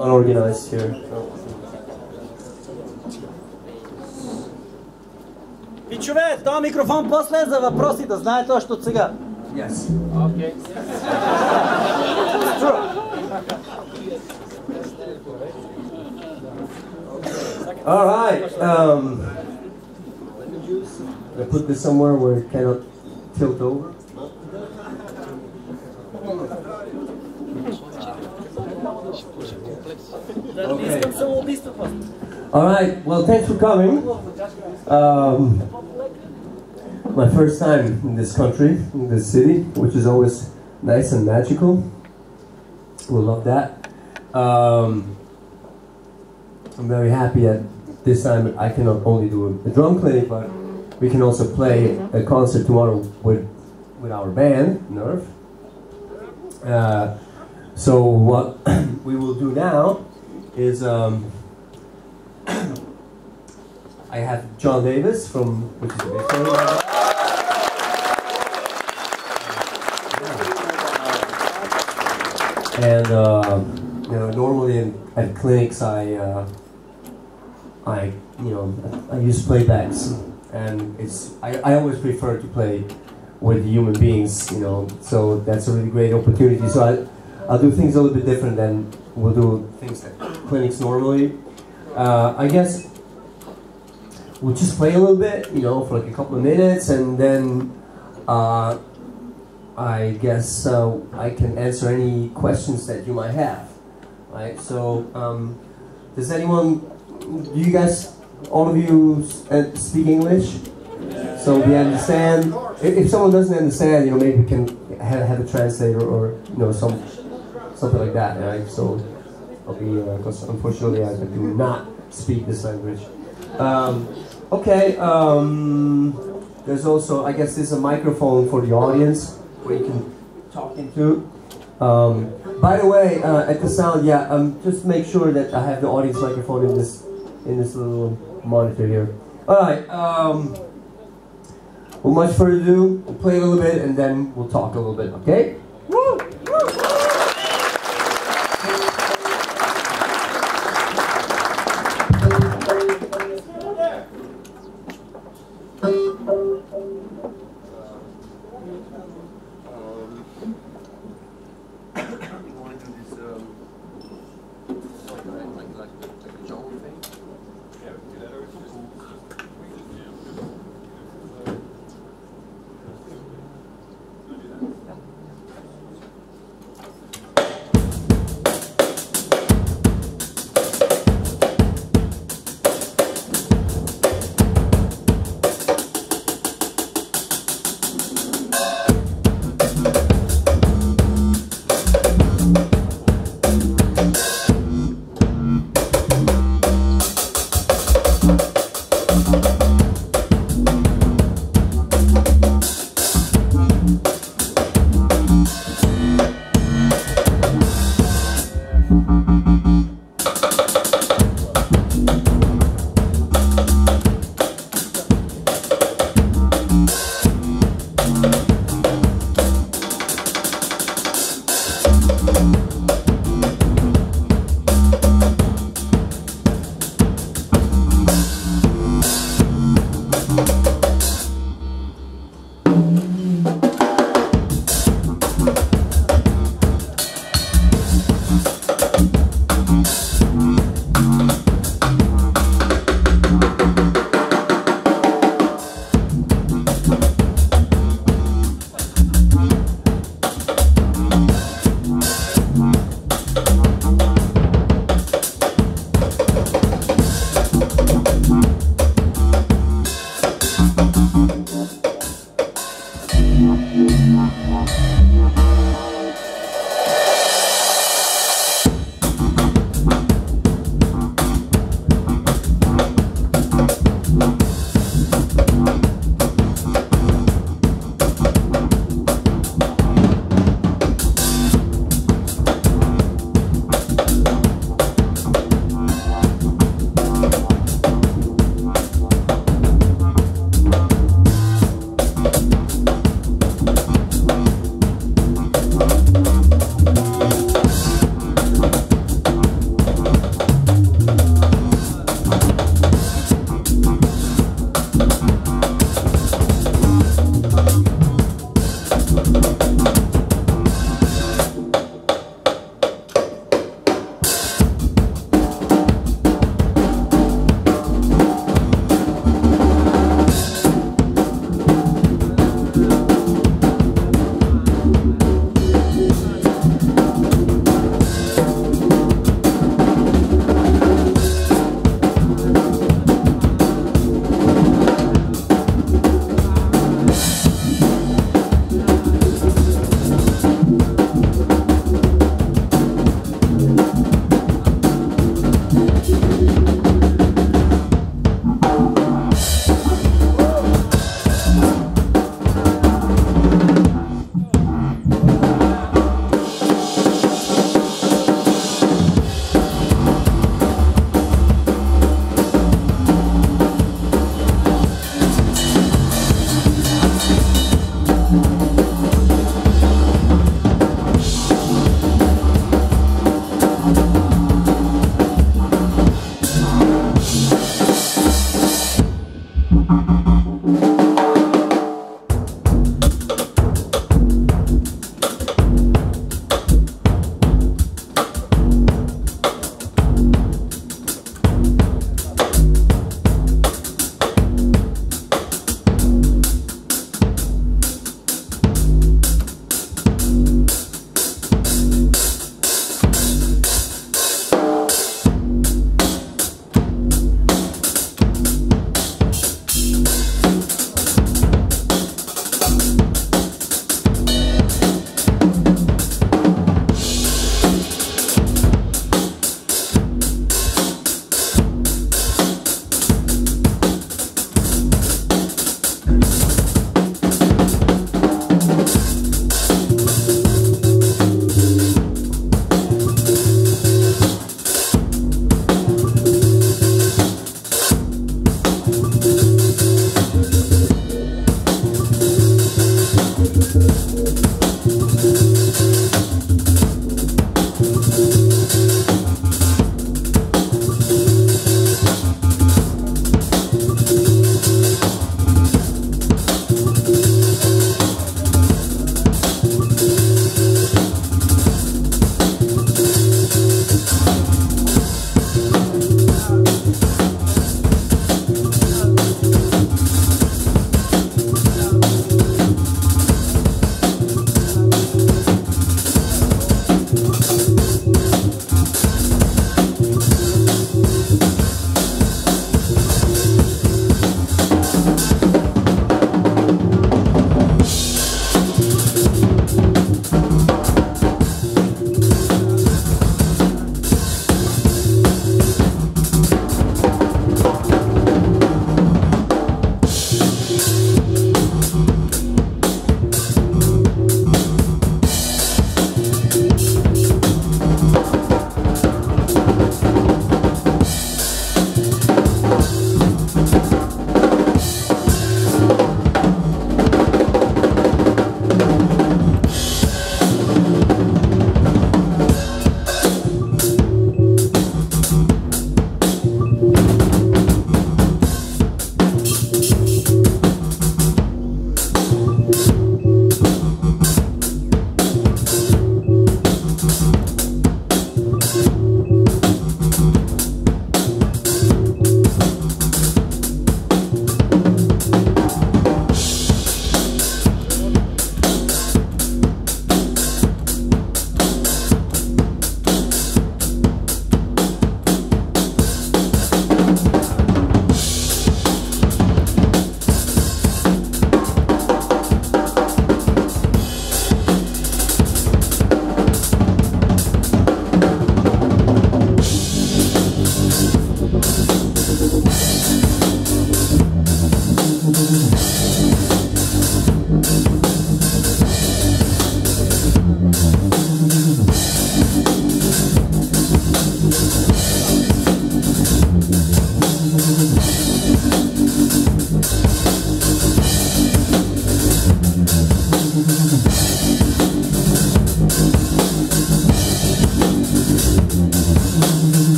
unorganized here. Пичове, този микрофон после е за въпроси, да знаете още от сега. Yes. Okay. All right. I put this somewhere where it cannot tilt over. Okay. All right. Well, thanks for coming. My first time in this country, in this city, which is always nice and magical. We love that. I'm very happy that this time I can not only do a drum clinic, but we can also play a concert tomorrow with our band, Nerve. So what we will do now is I have John Davis which is a big fan. And you know, normally at clinics I use playbacks, and I always prefer to play with human beings, you know. So that's a really great opportunity. So I'll do things a little bit different than we'll do things at clinics normally. I guess we'll just play a little bit, you know, for like a couple of minutes, and then I guess I can answer any questions that you might have, right? So, does anyone, do you guys, all of you speak English? So we understand. If someone doesn't understand, you know, maybe we can have a translator or, you know, something like that, right? So I'll be, because unfortunately I do not speak this language. Okay, there's also, I guess there's a microphone for the audience where you can talk into. By the way, at the sound, yeah, just make sure that I have the audience microphone in this little monitor here. All right. Well, much further ado, we'll play a little bit and then we'll talk a little bit. Okay? Woo!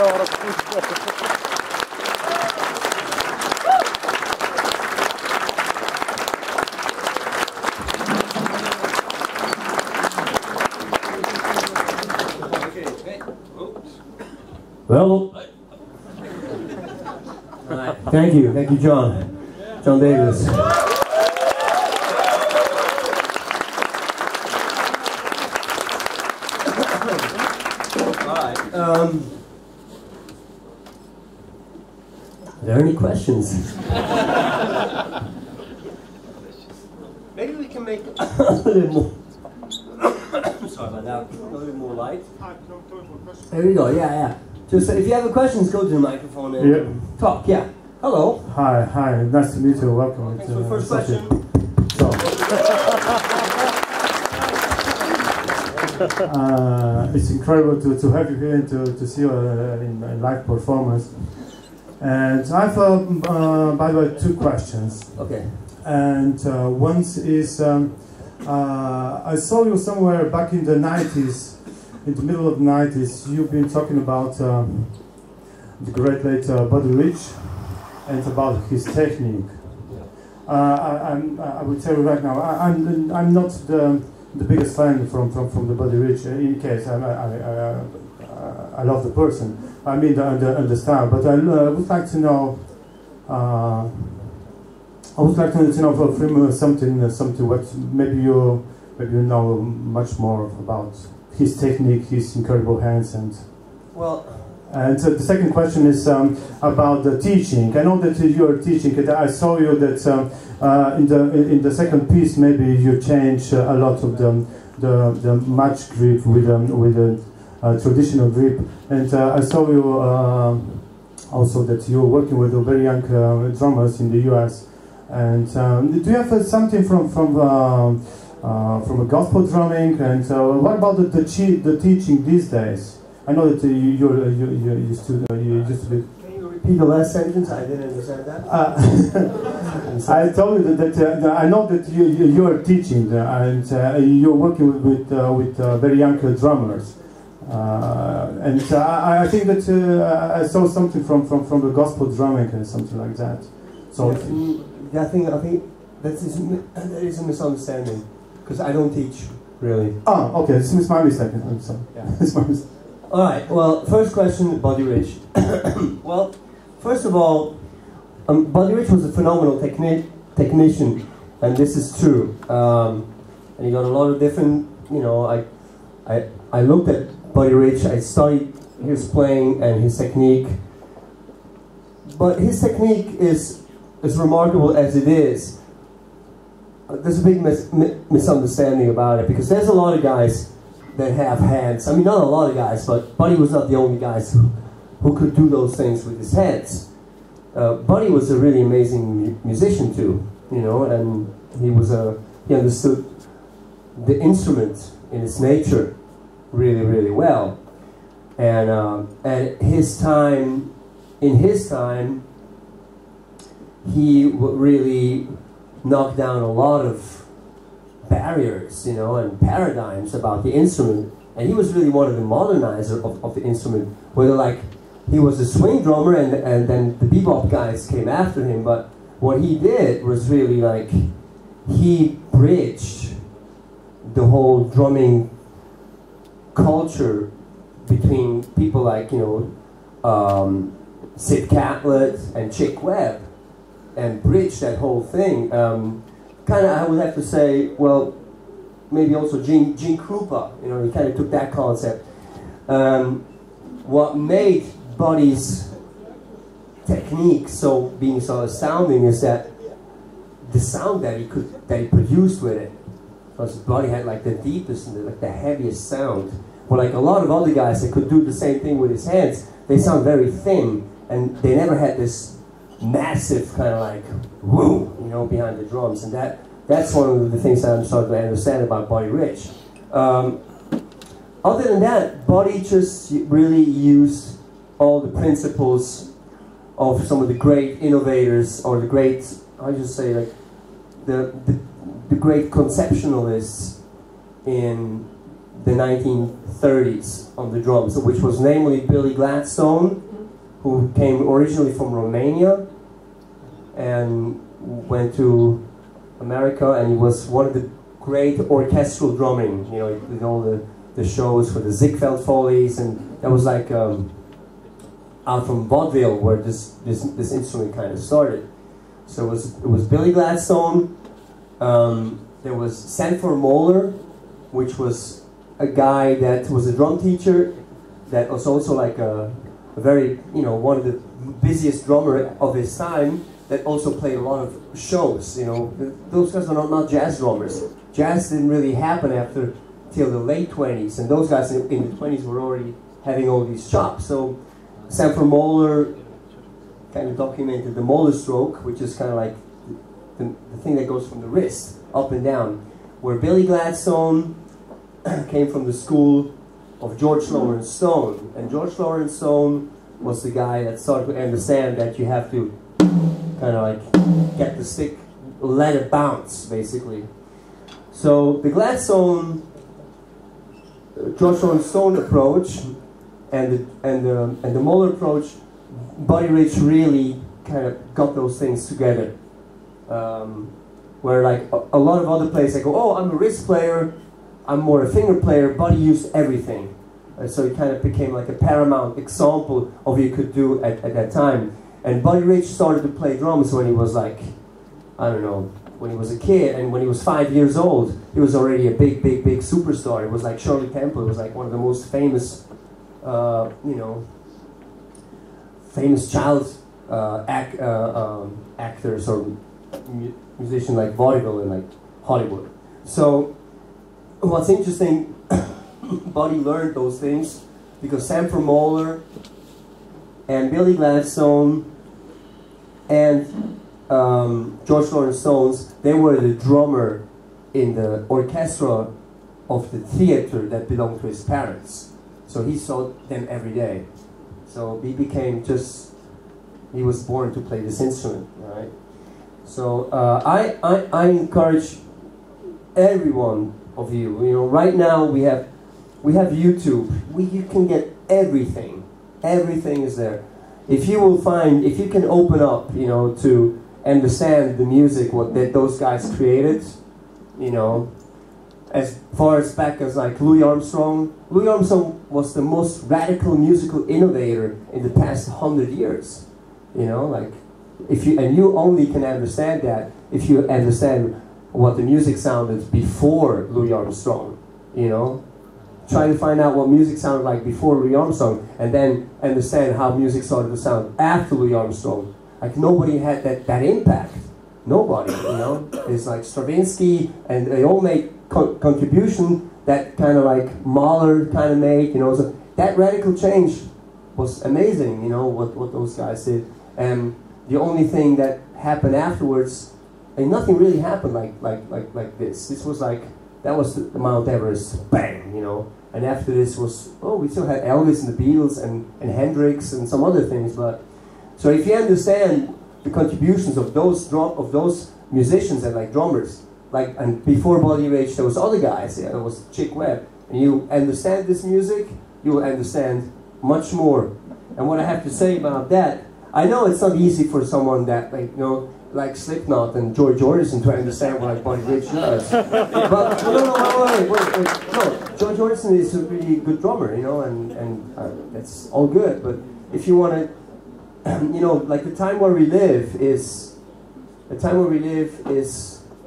Well, thank you, John Davis. Are there any questions? Maybe we can make a little more. Sorry about that. A little more light. There we go. Yeah. Just if you have questions, go to the microphone and talk. Yeah. Hello. Hi. Nice to meet you. Welcome. Thanks for the first question. It's incredible to have you here and to see you in live performance. And I have, by the way, two questions. Okay. And one is, I saw you somewhere back in the 90s, in the middle of the 90s. You've been talking about the great late Buddy Rich and about his technique. I will tell you right now, I'm not the biggest fan from the Buddy Rich. In case I love the person, I mean the style, but I would like to know. I would like to know from him something what maybe you know much more about his technique, his incredible hands, and well. And so the second question is about the teaching. I know that you are teaching. I saw you that in the second piece maybe you change a lot of the match grip with a traditional grip. And I saw you also that you were working with very young drummers in the U.S. And do you have something from a gospel drumming? And what about the teaching these days? I know that you used to be. Can you repeat the last sentence? I didn't understand that. I told you that I know that you are teaching and you're working with very young drummers, and I think that I saw something from the gospel drumming and something like that. So I think that is a misunderstanding because I don't teach really. Oh, okay. It's my mistake. I'm sorry. Yeah. It's my mistake. All right. Well, first question, Buddy Rich. Well, first of all, Buddy Rich was a phenomenal technician, and this is true. And he got a lot of different. You know, I looked at Buddy Rich. I studied his playing and his technique. But his technique is as remarkable as it is. There's a big misunderstanding about it because there's a lot of guys that have hands. I mean, not a lot of guys, but Buddy was not the only guys who could do those things with his hands. Buddy was a really amazing musician too, you know, and he understood the instrument in its nature really, really well. And in his time, he really knocked down a lot of barriers, you know, and paradigms about the instrument, and he was really one of the modernizers of the instrument. Whether like he was a swing drummer, and then the bebop guys came after him, but what he did was really like he bridged the whole drumming culture between people like Sid Catlett and Chick Webb, and bridged that whole thing. Kind of, I would have to say, well, maybe also Gene Krupa, you know, he kind of took that concept. What made Buddy's technique being so astounding is that the sound that he produced with it. Because Buddy had like the deepest and the heaviest sound. But like a lot of other guys that could do the same thing with his hands, they sound very thin, and they never had this massive kind of like woo, you know, behind the drums, and that's one of the things that I'm starting to understand about Buddy Rich. Other than that, Buddy just really used all the principles of some of the great innovators, or the great, I just say like the great conceptualists in the 1930s on the drums, which was namely Billy Gladstone, who came originally from Romania and went to America, and he was one of the great orchestral drumming. You know, he did all the shows for the Ziegfeld Follies, and that was like out from vaudeville where this instrument kind of started. So it was Billy Gladstone. There was Sanford Moeller, which was a guy that was a drum teacher that was also like a very, you know, one of the busiest drummer of his time, that also played a lot of shows. You know, those guys are not jazz drummers. Jazz didn't really happen till the late 20s, and those guys in the 20s were already having all these chops. So Sanford Moeller kind of documented the Moeller stroke, which is kind of like the thing that goes from the wrist up and down, where Billy Gladstone came from the school of George Lawrence Stone, and George Lawrence Stone was the guy that started to understand that you have to kind of like get the stick, let it bounce, basically. So the Gladstone, George Lawrence Stone approach and the Moeller approach, Buddy Rich really kind of got those things together. Where like a lot of other players, they go, oh, I'm a wrist player, I'm more a finger player. Buddy used everything. So it kind of became like a paramount example of what you could do at that time. And Buddy Rich started to play drums when he was like, I don't know, when he was a kid, and when he was 5 years old, he was already a big superstar. It was like Shirley Temple. It was like one of the most famous, you know, famous child actors or musicians like vaudeville in like Hollywood. So what's interesting, Buddy learned those things because Sanford Moeller and Billy Gladstone and George Lawrence Stones, they were the drummer in the orchestra of the theater that belonged to his parents. So he saw them every day. So he became just, he was born to play this instrument, right? So I encourage every one of you, you know, right now we have YouTube. You can get everything. Everything is there. If you will find, if you can open up, you know, to understand the music that those guys created, you know, as far as back as like Louis Armstrong. Louis Armstrong was the most radical musical innovator in the past 100 years. You know, like you only can understand that if you understand what the music sounded before Louis Armstrong. You know, try to find out what music sounded like before Louis Armstrong, and then understand how music started to sound after Louis Armstrong. Like nobody had that impact. Nobody, you know. It's like Stravinsky, and they all made contribution that kind of like Mahler kind of made, you know. So that radical change was amazing, you know, what those guys did. And the only thing that happened afterwards, and nothing really happened like this. This was like, that was the Mount Everest, bang, you know. And after this was, oh, we still had Elvis and the Beatles and Hendrix and some other things. But so if you understand the contributions of those musicians and like drummers, like, and before Buddy Rich there was other guys, yeah, there was Chick Webb, and you understand this music, you will understand much more. And what I have to say about that, I know it's not easy for someone that, like, you know, like Slipknot and George Orison to understand what like Buddy Rich does. But wait, no, George Orison is a really good drummer, you know, and that's all good. But if you want to, you know, like the time where we live is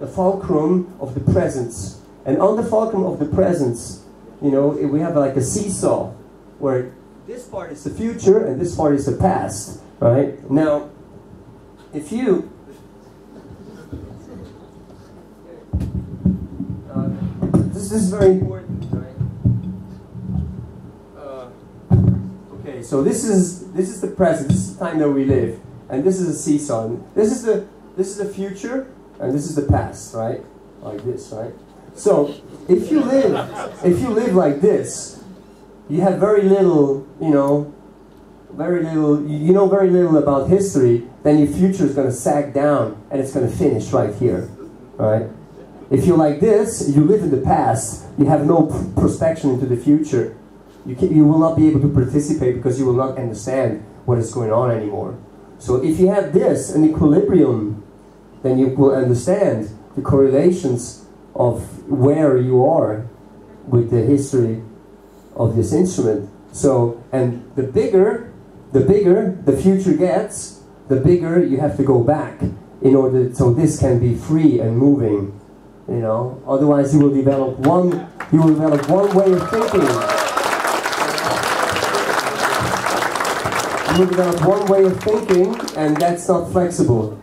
the fulcrum of the presence, and on the fulcrum of the presence, you know, we have like a seesaw where this part is the future and this part is the past, right? Now, if you this is very important, right? Okay, so this is the present. This is the time that we live, and this is a seesaw. And this is the future, and this is the past, right? Like this, right? So if you live like this, you have very little, you know very little about history. Then your future is going to sag down, and it's going to finish right here, right? If you're like this, you live in the past, you have no prospection into the future. You will not be able to participate because you will not understand what is going on anymore. So if you have this, an equilibrium, then you will understand the correlations of where you are with the history of this instrument. So, and the bigger the future gets, the bigger you have to go back in order so this can be free and moving. You know, otherwise you will develop one way of thinking. You will develop one way of thinking, and that's not flexible.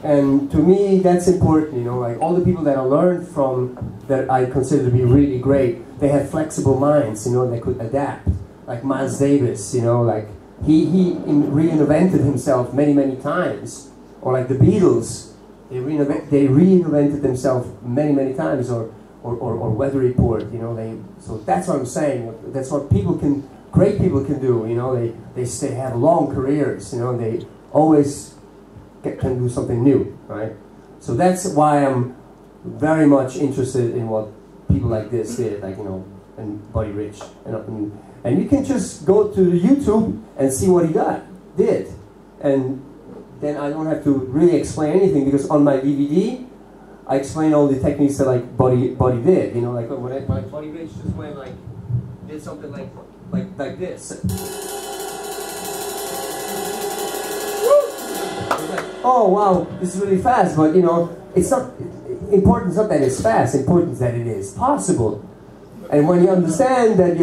And to me, that's important. You know, like all the people that I learned from, that I consider to be really great, they have flexible minds. You know, they could adapt. Like Miles Davis. You know, like he reinvented himself many times. Or like the Beatles. They reinvented themselves many times, or Weather Report, you know. So that's what I'm saying. That's what great people can do. You know, they have long careers. You know, they always can do something new, right? So that's why I'm very much interested in what people like this did, like, you know, and Buddy Rich, and you can just go to YouTube and see what he did, and then I don't have to really explain anything, because on my DVD, I explain all the techniques that like Buddy did. You know, like when Buddy Rich just went like, did something like this. Like, oh wow, this is really fast, but you know, it's not important. It's not that it's fast. Important is that it is possible. And when you understand that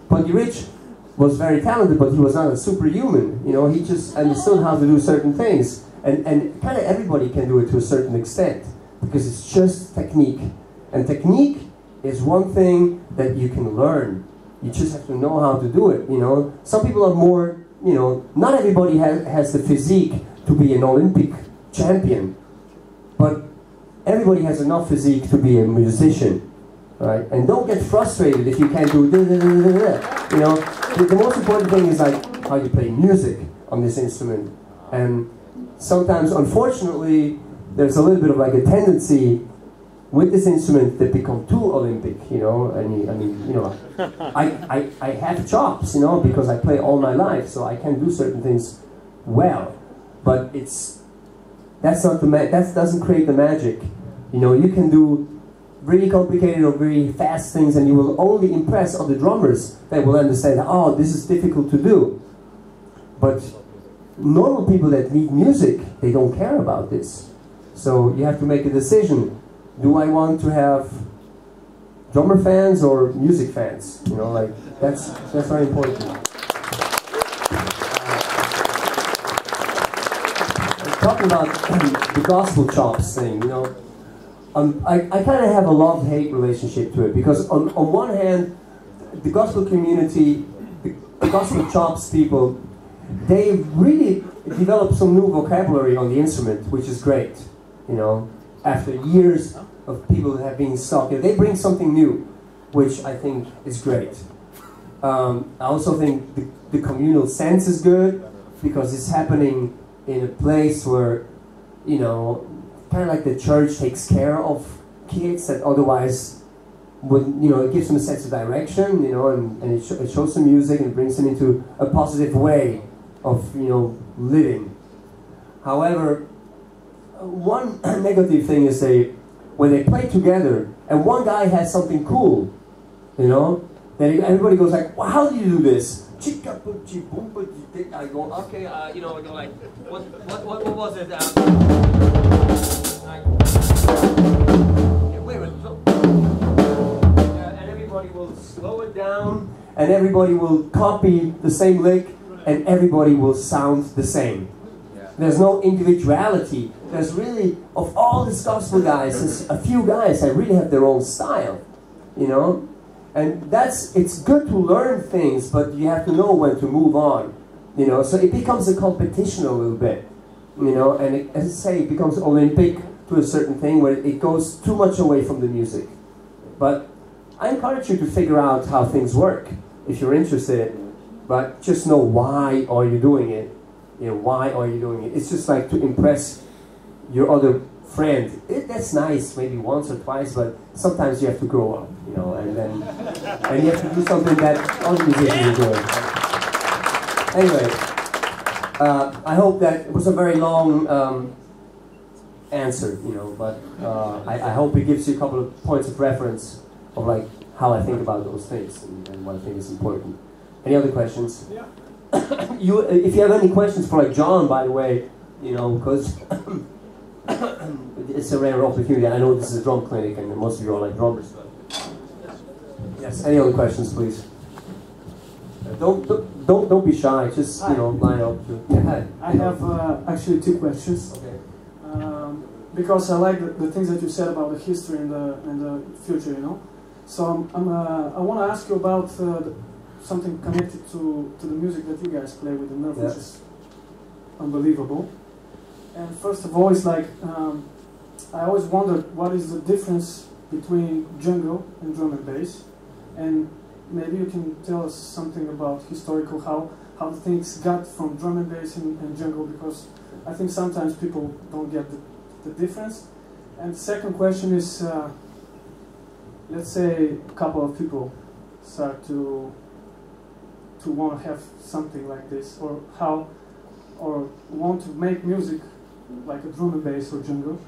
Buddy Rich was very talented, but he was not a superhuman. You know, he just understood how to do certain things, and kind of everybody can do it to a certain extent, because it's just technique, and technique is one thing that you can learn. You just have to know how to do it. You know, some people are more. You know, not everybody has the physique to be an Olympic champion, but everybody has enough physique to be a musician. Right? And don't get frustrated if you can't do you know, the most important thing is like how you play music on this instrument. And sometimes, unfortunately, there's a little bit of like a tendency with this instrument that become too Olympic, you know. I mean, you know, I have chops, you know, because I play all my life, so I can do certain things well. But that doesn't create the magic. You know, you can do really complicated or very fast things, and you will only impress other drummers that will understand, oh, this is difficult to do. But normal people that need music, they don't care about this. So you have to make a decision. Do I want to have drummer fans or music fans? You know, like, that's very important. Talking about the gospel chops thing, you know, I kind of have a love-hate relationship to it, because on one hand, the gospel community, the gospel chops people, they really develop some new vocabulary on the instrument, which is great. You know, after years of people that have been stuck, they bring something new, which I think is great. I also think the communal sense is good, because it's happening in a place where, you know, kind of like the church takes care of kids that otherwise would, you know, it gives them a sense of direction, you know, and it shows them music and brings them into a positive way of, you know, living. However, one negative thing is when they play together and one guy has something cool, you know, then everybody goes like, well, how do you do this? I go, okay, you know, I go like, what was it? Wait a minute. And everybody will slow it down, and everybody will copy the same lick, and everybody will sound the same. There's no individuality. There's really, of all these gospel guys, there's a few guys that really have their own style, you know? And it's good to learn things, but you have to know when to move on, you know? So it becomes a competition a little bit, you know? And as I say, it becomes Olympic to a certain thing where it goes too much away from the music. But I encourage you to figure out how things work, if you're interested, but just know why are you doing it. You know, why are you doing it? It's just like to impress your other friend. That's nice, maybe once or twice, but sometimes you have to grow up, you know, and you have to do something that other musicians are doing. Anyway, I hope that it was a very long answer, you know, but I hope it gives you a couple of points of reference of like how I think about those things and what I think is important. Any other questions? Yeah. If you have any questions for like John, by the way, you know, because it's a rare opportunity. I know this is a drum clinic and most of you are like drummers. But yes. Any other questions, please? Don't be shy. Just you know, line up. Yeah. I have actually two questions. Okay. Because I like the things that you said about the history and the future, you know. So I want to ask you about something connected to the music that you guys play with the nerve, which is unbelievable. And first of all, it's like I always wondered what is the difference between jungle and drum and bass, and maybe you can tell us something about historical how things got from drum and bass and jungle, because I think sometimes people don't get the difference. And the second question is, let's say a couple of people start to want to have something like this, or want to make music like a drum and bass or jungle.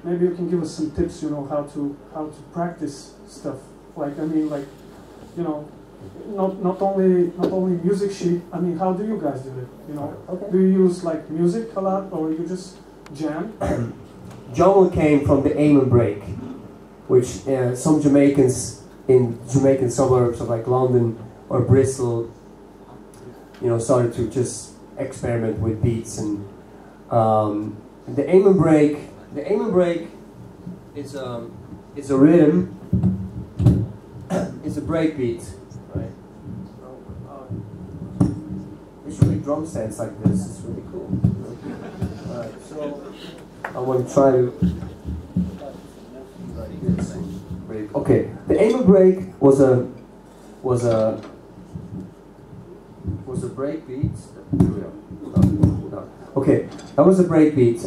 Maybe you can give us some tips, you know, how to practice stuff. Like, I mean, like, you know, not only music sheet. I mean, how do you guys do it? You know, Okay. do you use like music a lot, or you just jam? Jojo came from the aim and break, which some Jamaicans in Jamaican suburbs of like London or Bristol, you know, started to just experiment with beats. And the aim and break is a rhythm. It's a breakbeat, right? There should be drum stands like this. It's really cool. Alright, so I want to try to. Okay, the aim and break was a breakbeat. No. Okay, that was a breakbeat.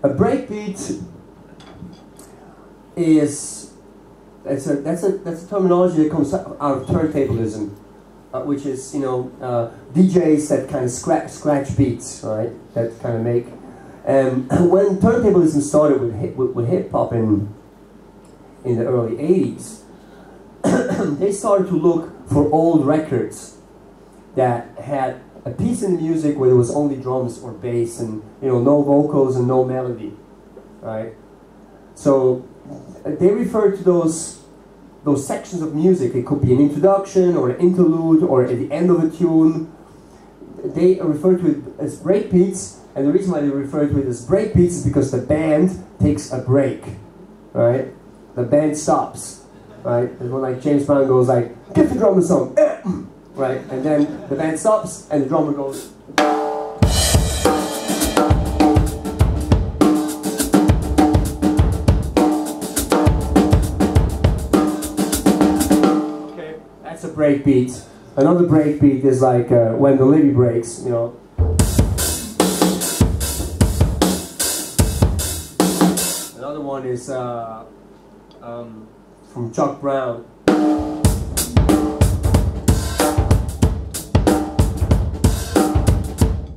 A breakbeat is that's a terminology that comes out of turntablism, which is, you know, DJs that kind of scratch beats, right? That kind of make. When turntablism started with hip hop in the early '80s, they started to look for old records that had a piece in the music where there was only drums or bass and, you know, no vocals and no melody, right? So they refer to those sections of music. It could be an introduction or an interlude or at the end of a tune. They refer to it as breakbeats, and the reason why they refer to it as breakbeats is because the band takes a break, right? The band stops, right? And when like James Brown goes like, "Give the drummer some," right? And then the band stops and the drummer goes. Okay, that's a breakbeat. Another breakbeat is like when the levee breaks, you know. Another one is from Chuck Brown.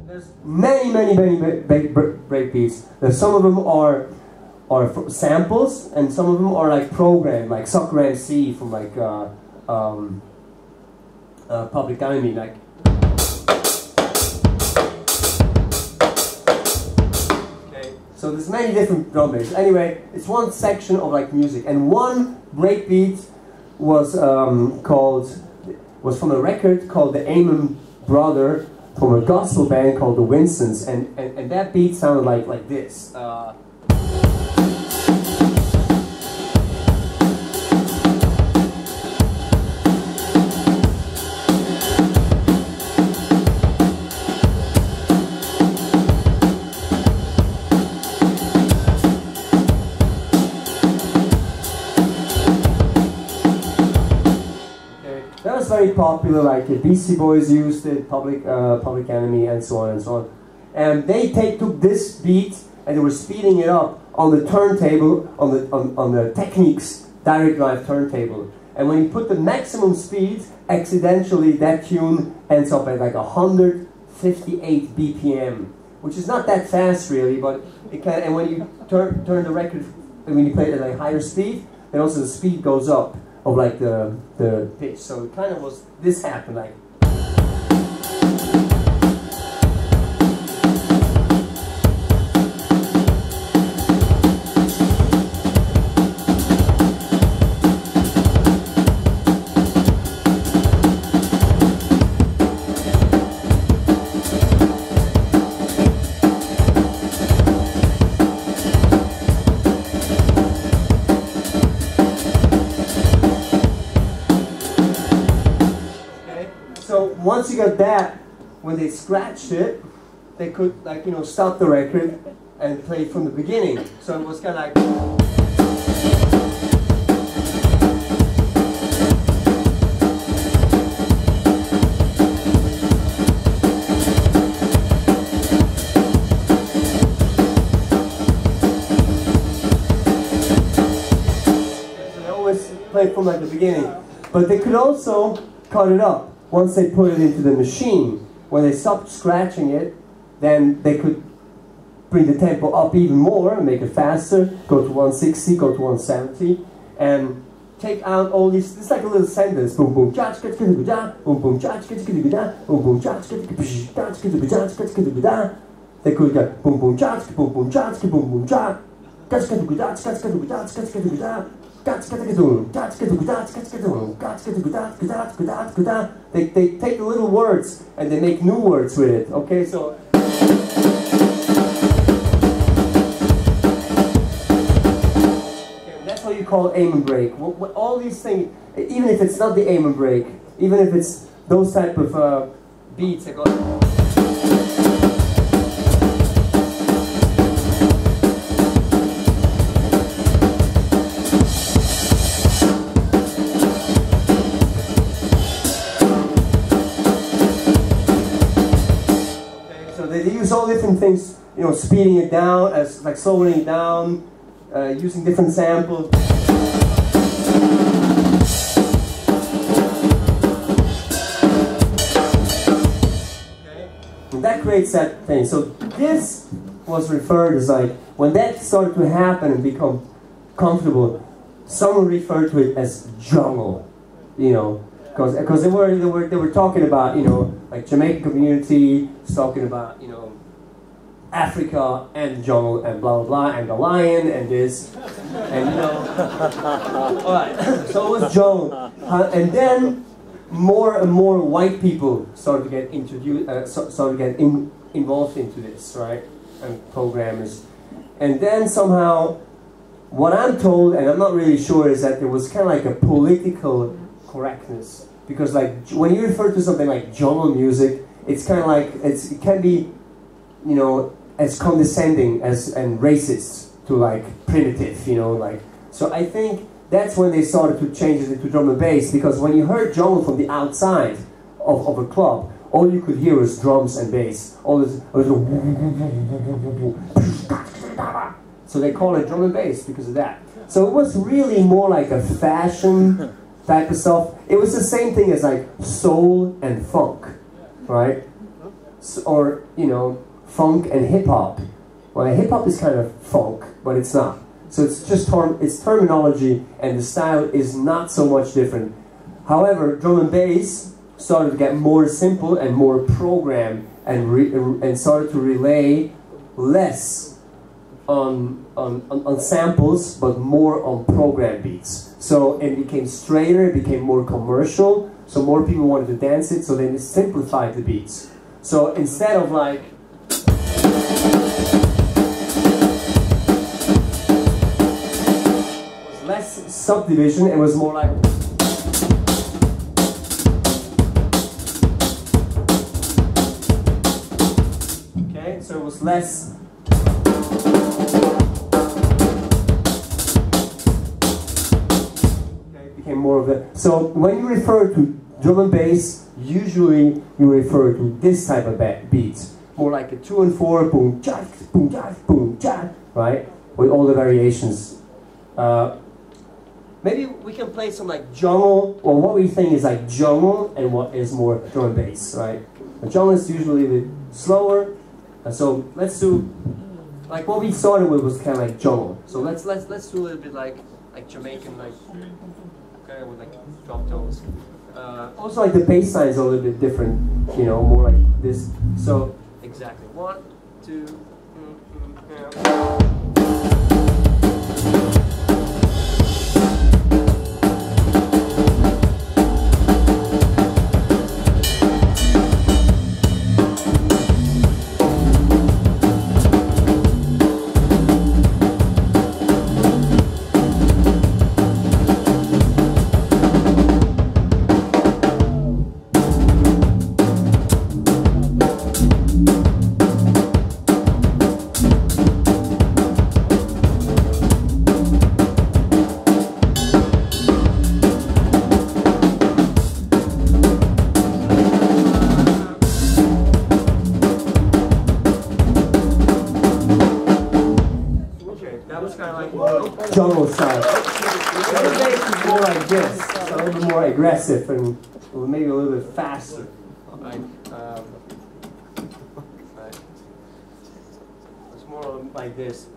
There's many breakbeats. Some of them are samples, and some of them are like programmed, like Sucker MC from like Public Enemy, like. Okay, so there's many different drum bass. Anyway, it's one section of like music, and one breakbeat was from a record called The Amen Brother from a gospel band called the Winstons, and that beat sounded like this. Very popular, like the Beastie Boys used it, Public Enemy, and so on and so on. And they took this beat and they were speeding it up on the turntable, on the Technics direct drive turntable. And when you put the maximum speed, accidentally that tune ends up at like 158 BPM, which is not that fast really, but it can. And when you turn the record, when you play it at like higher speed, then also the speed goes up of like the pitch. So it kind of was, this happened like. Once you got that, when they scratched it, they could, like, you know, stop the record and play from the beginning. So it was kind of like. So they always played from like the beginning, but they could also cut it up. Once they put it into the machine, when they stopped scratching it, then they could bring the tempo up even more and make it faster, go to 160, go to 170, and take out all these, it's like a little sentence, boom boom cha cha cha boom boom cha cha cha boom boom cha cha cha. They could go boom boom cha boom boom cha boom boom cha They take the little words and they make new words with it. Okay, so that's what you call aim and break. All these things, even if it's not the aim and break, even if it's those type of beats that go. They use all different things, you know, speeding it down, as like slowing it down, using different samples. Okay. And that creates that thing. So this was referred as like, when that started to happen and become comfortable, someone referred to it as jungle, you know. Because they were talking about, you know, like Jamaican community, talking about, you know, Africa and jungle and blah blah blah and the lion and this and, you know, all right. So it was jungle, and then more and more white people started to get involved into this, right? And programmers, and then somehow, what I'm told, and I'm not really sure, is that there was kind of like a political correctness. Because like when you refer to something like jungle music, it's kind of like it can be, you know, as condescending as and racist to like primitive, you know, like. So I think that's when they started to change it into drum and bass, because when you heard jungle from the outside of a club, all you could hear was drums and bass. All this, so they call it drum and bass because of that. So it was really more like a fashion type of stuff. It was the same thing as like soul and funk, right? So, or, you know, funk and hip hop. Well, hip hop is kind of funk, but it's not. So it's just it's terminology, and the style is not so much different. However, drum and bass started to get more simple and more programmed, and started to relay less on samples, but more on program beats. So it became straighter, it became more commercial, so more people wanted to dance it, so then they simplified the beats. So instead of like it was less subdivision, it was more like okay, so it was less more of it. So when you refer to drum and bass, usually you refer to this type of beats, more like a 2 and 4, boom cha, right? with all the variations. Maybe we can play some like jungle, or what we think is like jungle, and what is more drum and bass, right? The jungle is usually a bit slower, so let's do like what we started with was kind of like jungle. So let's do a little bit like Jamaican, like kind of with like drop tones. Also, like the bass line is a little bit different, you know, more like this. So exactly 1, 2. Jungle style. The bass is more like this, so a little bit more aggressive and maybe a little bit faster. Right. Right. It's more like this.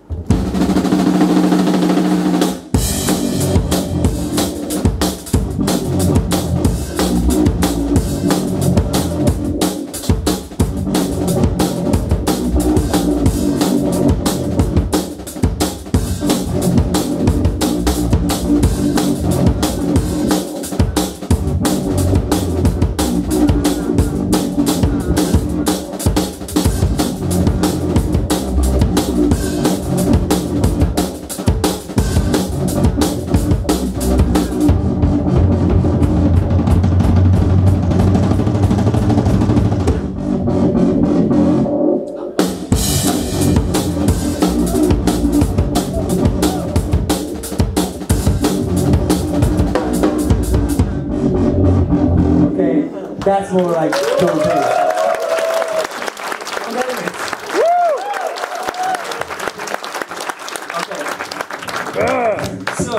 That's more like drum and bass. Okay. So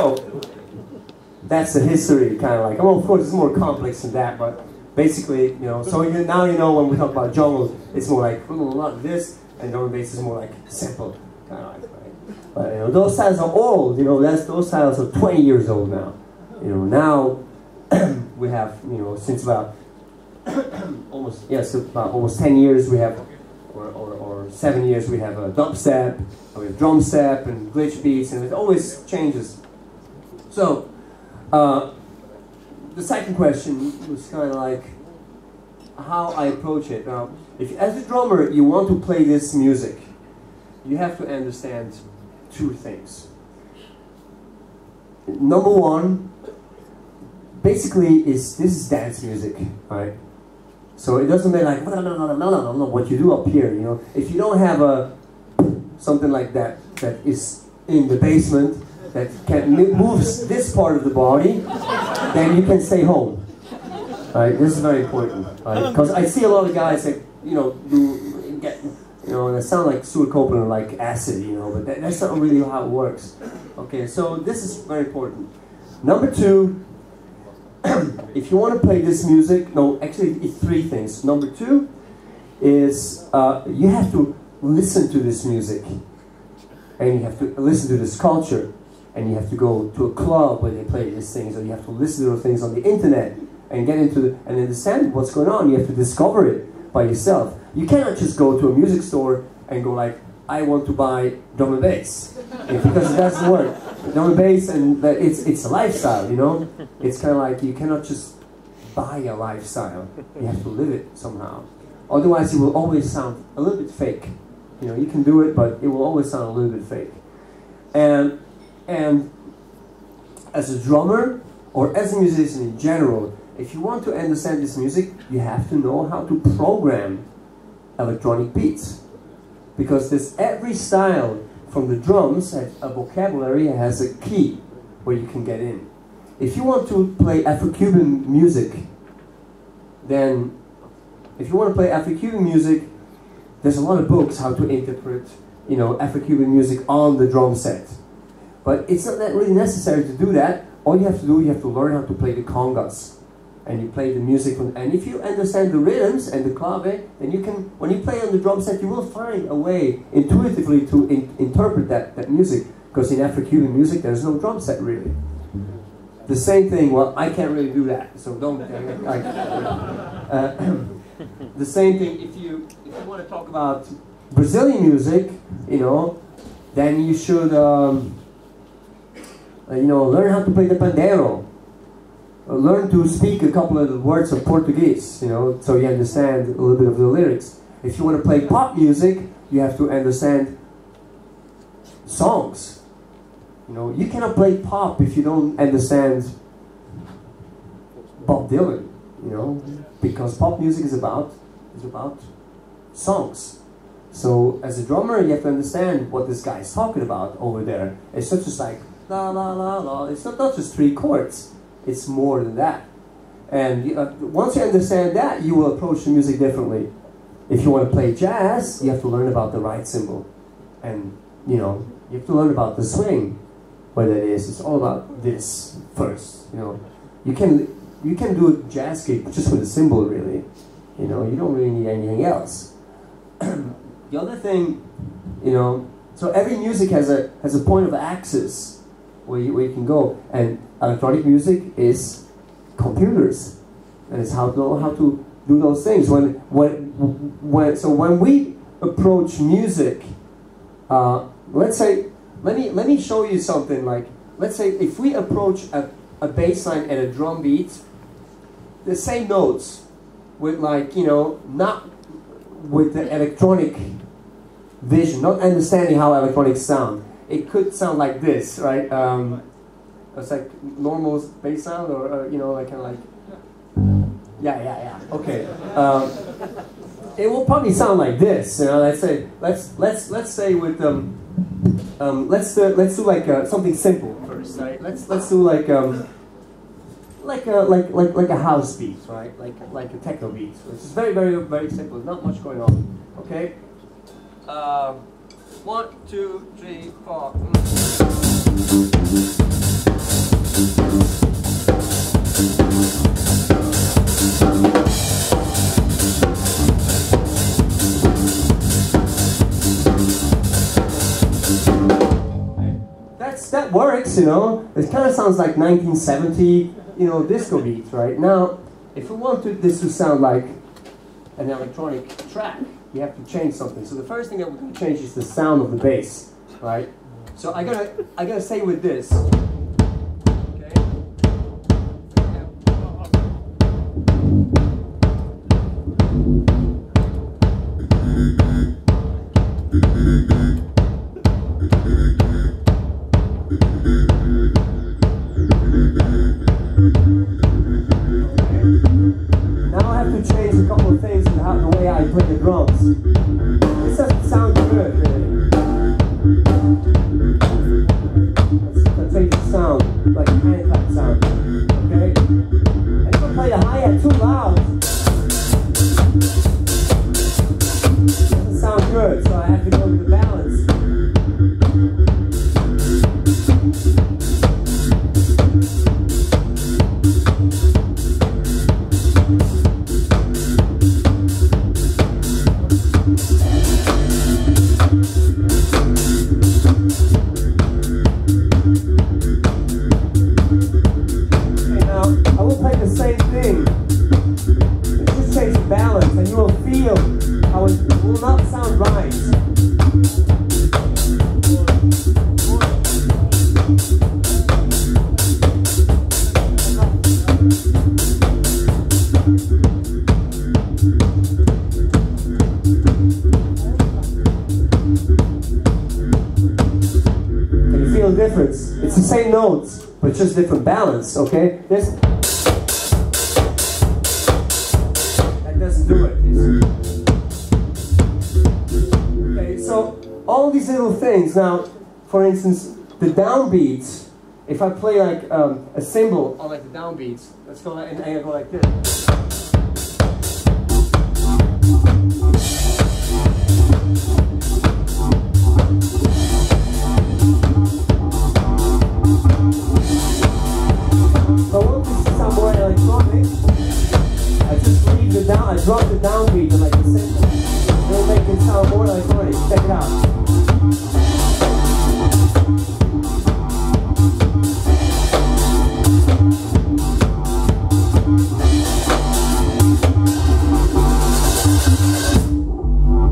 that's the history, kind of like. Well, of course, it's more complex than that, but basically, you know. So now you know when we talk about jungle, it's more like this, and drum and bass is more like simple, kind of like. Right? But you know, those styles are old. You know, those styles are 20 years old now. You know, now we have, you know, since about almost 10 years we have, or 7 years we have a dubstep, we have drum step and glitch beats, and it always changes. So the second question was kind of like how I approach it. Now, if as a drummer you want to play this music, you have to understand two things. Number one, basically, this is dance music, right? So it doesn't matter like what you do up here, you know. If you don't have something like that is in the basement that moves this part of the body, then you can stay home. Right? This is very important, right? Because I see a lot of guys that they sound like Stuart Copeland, like acid, you know, but that's not really how it works. Okay, so this is very important. Number two. If you want to play this music, no, actually it's three things. Number two is you have to listen to this music, and you have to listen to this culture, and you have to go to a club where they play these things, or you have to listen to those things on the internet and get into and understand what's going on. You have to discover it by yourself. You cannot just go to a music store and go like, I want to buy drum and bass, because it doesn't work. Drum and bass, and it's a lifestyle, you know. It's kind of like you cannot just buy a lifestyle. You have to live it somehow. Otherwise, it will always sound a little bit fake. You know, you can do it, but it will always sound a little bit fake. And as a drummer or as a musician in general, if you want to understand this music, you have to know how to program electronic beats. Because every style from the drums has a vocabulary, has a key where you can get in. If you want to play Afro-Cuban music, then if you want to play Afro-Cuban music, there's a lot of books how to interpret you know, Afro-Cuban music on the drum set. But it's not that really necessary to do that. All you have to do, you have to learn how to play the congas. And you play the music, and if you understand the rhythms and the clave, then you can, when you play on the drum set, you will find a way intuitively to interpret that music. Because in Afro-Cuban music, there's no drum set really. The same thing, well, I can't really do that, so don't. The same thing, if you want to talk about Brazilian music, you know, then you should, you know, learn how to play the pandeiro. Learn to speak a couple of the words of Portuguese, you know, so you understand a little bit of the lyrics. If you want to play pop music, you have to understand songs. You know, you cannot play pop if you don't understand Bob Dylan, you know, because pop music is about songs. So as a drummer, you have to understand what this guy is talking about over there. It's not just like la la la la. It's not just 3 chords. It's more than that. And once you understand that, you will approach the music differently. If you want to play jazz, you have to learn about the right cymbal. And, you know, you have to learn about the swing, what that is. It's all about this first, you know. You can do a jazz gig just with a cymbal, really. You know, you don't really need anything else. The other thing, you know, so every music has a point of access where you can go. And electronic music is computers, and it's how to do those things. So when we approach music, let's say, let me show you something. Like, let's say if we approach a bass line and a drum beat, the same notes, with, like, you know, not with the electronic vision, not understanding how electronics sound. It could sound like this, right? It's like normal bass sound, or you know, like kind of like, yeah. Okay. It will probably sound like this. You know, let's say with let's do like something simple first, right? Let's do like a house beat, right? Like a techno beat. It's just very, very, very simple. Not much going on. Okay. 1, 2, 3, 4. That works, you know. It kind of sounds like 1970, you know, disco beat, right? Now, if we want this to sound like an electronic track, you have to change something. So the first thing that we're going to change is the sound of the bass, right? So I gotta say with this. Okay. Now I have to change a couple of things in the way I play the drums. This doesn't sound good, really. Let's take the sound, like a hand clap sound. Okay? And if I play the hi-hat too loud, it doesn't sound good, so I have to go to the balance. Difference. It's the same notes, but just different balance, okay? That doesn't do it. Okay, so all these little things. Now, for instance, the downbeats, if I play like a cymbal on like the downbeats, let's go and I go like this. just leave the down, I drop the downbeat and like the simple. It'll make it sound more like funny. Check it out.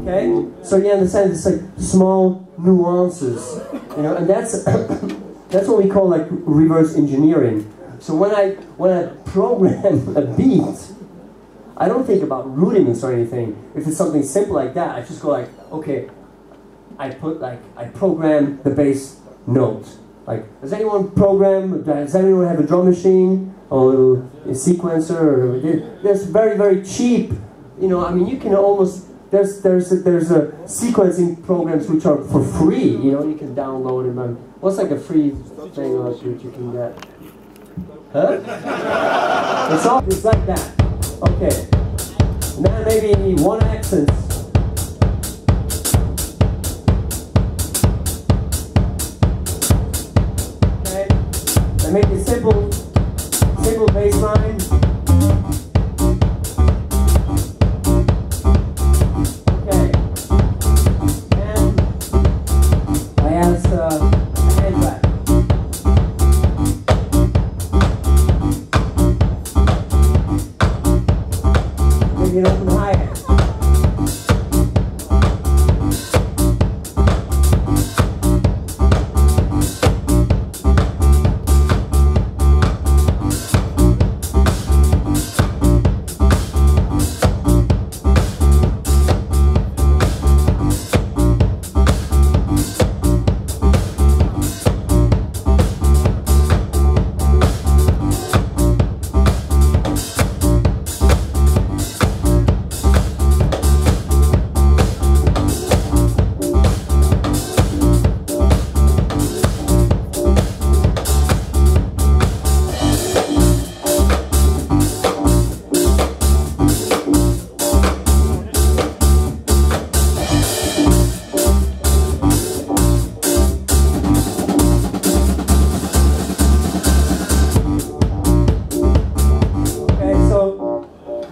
Okay, so you understand it's like small nuances, you know, and that's that's what we call like reverse engineering. So when I program a beat, I don't think about rudiments or anything. If it's something simple like that, I just go like, okay, I program the bass note. Like, does anyone have a drum machine or a sequencer? Or there's very, very cheap, you know, I mean, you can almost, there's a sequencing programs which are for free, you know, you can download them. What's like a free thing that you can get? Huh? It's like that. Okay. Now maybe one accent. Okay. I make a simple bass line. Okay. And I add a hand clap. Maybe an open hi-hat.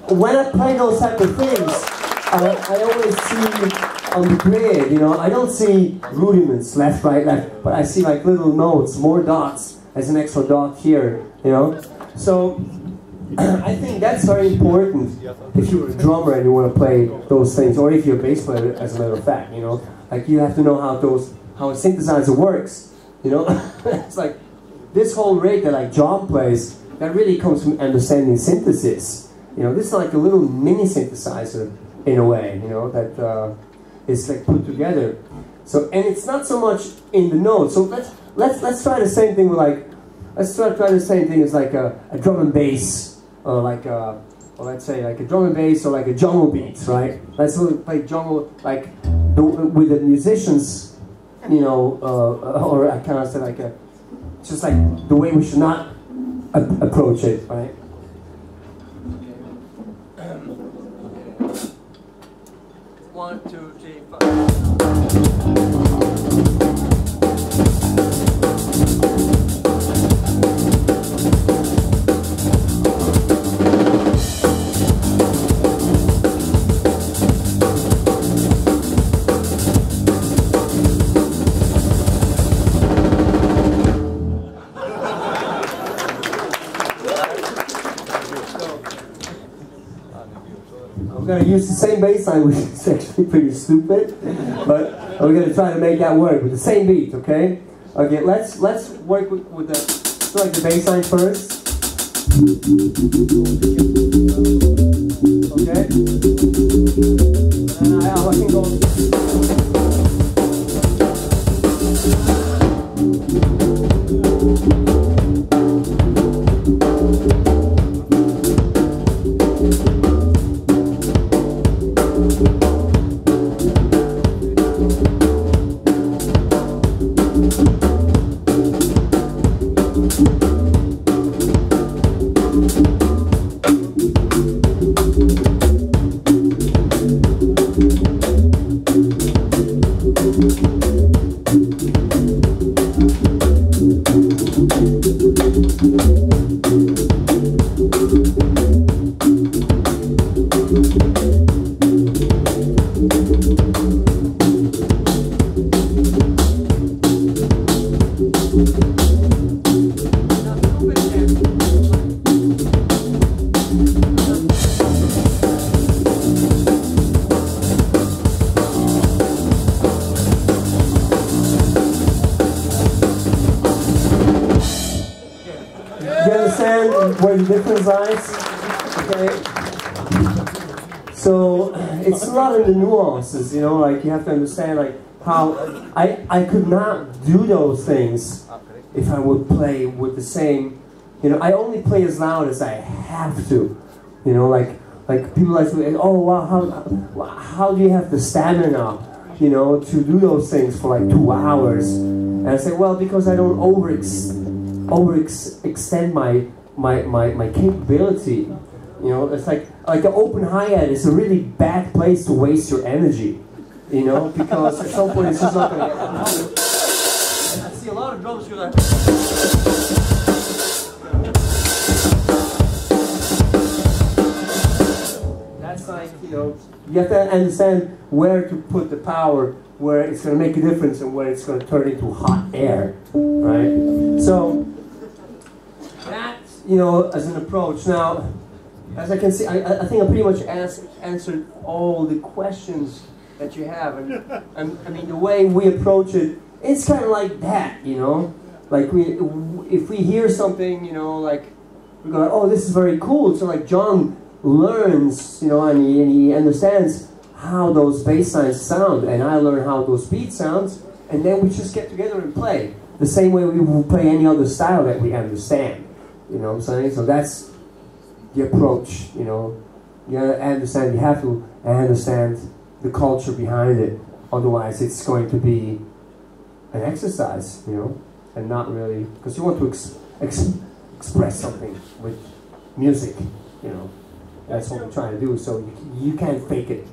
When I play those type of things, I always see on the grid, you know, I don't see rudiments, left, right, left, but I see like little notes, more dots, as an extra dot here, you know. So I think that's very important if you're a drummer and you want to play those things, or if you're a bass player, as a matter of fact, you know. Like you have to know how a synthesizer works, you know. It's like this whole rate that like John plays, that really comes from understanding synthesis. You know, this is like a little mini synthesizer in a way, you know, that is like put together. So, and it's not so much in the notes. So let's try the same thing with like, let's try the same thing as like a drum and bass, or like or let's say like a drum and bass or like a jungle beat, right? Let's play jungle like with the musicians, you know, or I kind of say like just like the way we should not approach it, right? 1, 2, 3, 4. I'm going to use the same bass line, which is actually pretty stupid, but we're going to try to make that work with the same beat, okay? Okay, let's work with the bass line first. Okay? And I can go. exercise. Okay. So it's a lot of the nuances, you know, like you have to understand like how I could not do those things if I would play with the same, you know, I only play as loud as I have to, you know, like people like, oh wow, how do you have the stamina, you know, to do those things for like 2 hours? And I say, well, because I don't extend my capability. You know, it's like an open hi-hat is a really bad place to waste your energy, you know, because at some point it's just not going to get. I see a lot of drums go like. That's like, you know, you have to understand where to put the power, where it's going to make a difference, and where it's going to turn into hot air, right? So that's, you know, as an approach. Now, as I can see, I think I pretty much answered all the questions that you have, and I mean the way we approach it, it's kind of like that, you know. Like if we hear something, you know, like we go, oh, this is very cool. So like John learns, you know, and he understands how those bass lines sound, and I learn how those beats sounds, and then we just get together and play the same way we will play any other style that we understand. You know what I'm saying? So that's the approach, you know. You understand, you have to understand the culture behind it. Otherwise, it's going to be an exercise, you know, and not really, because you want to express something with music, you know. That's what we're trying to do. So you can't fake it.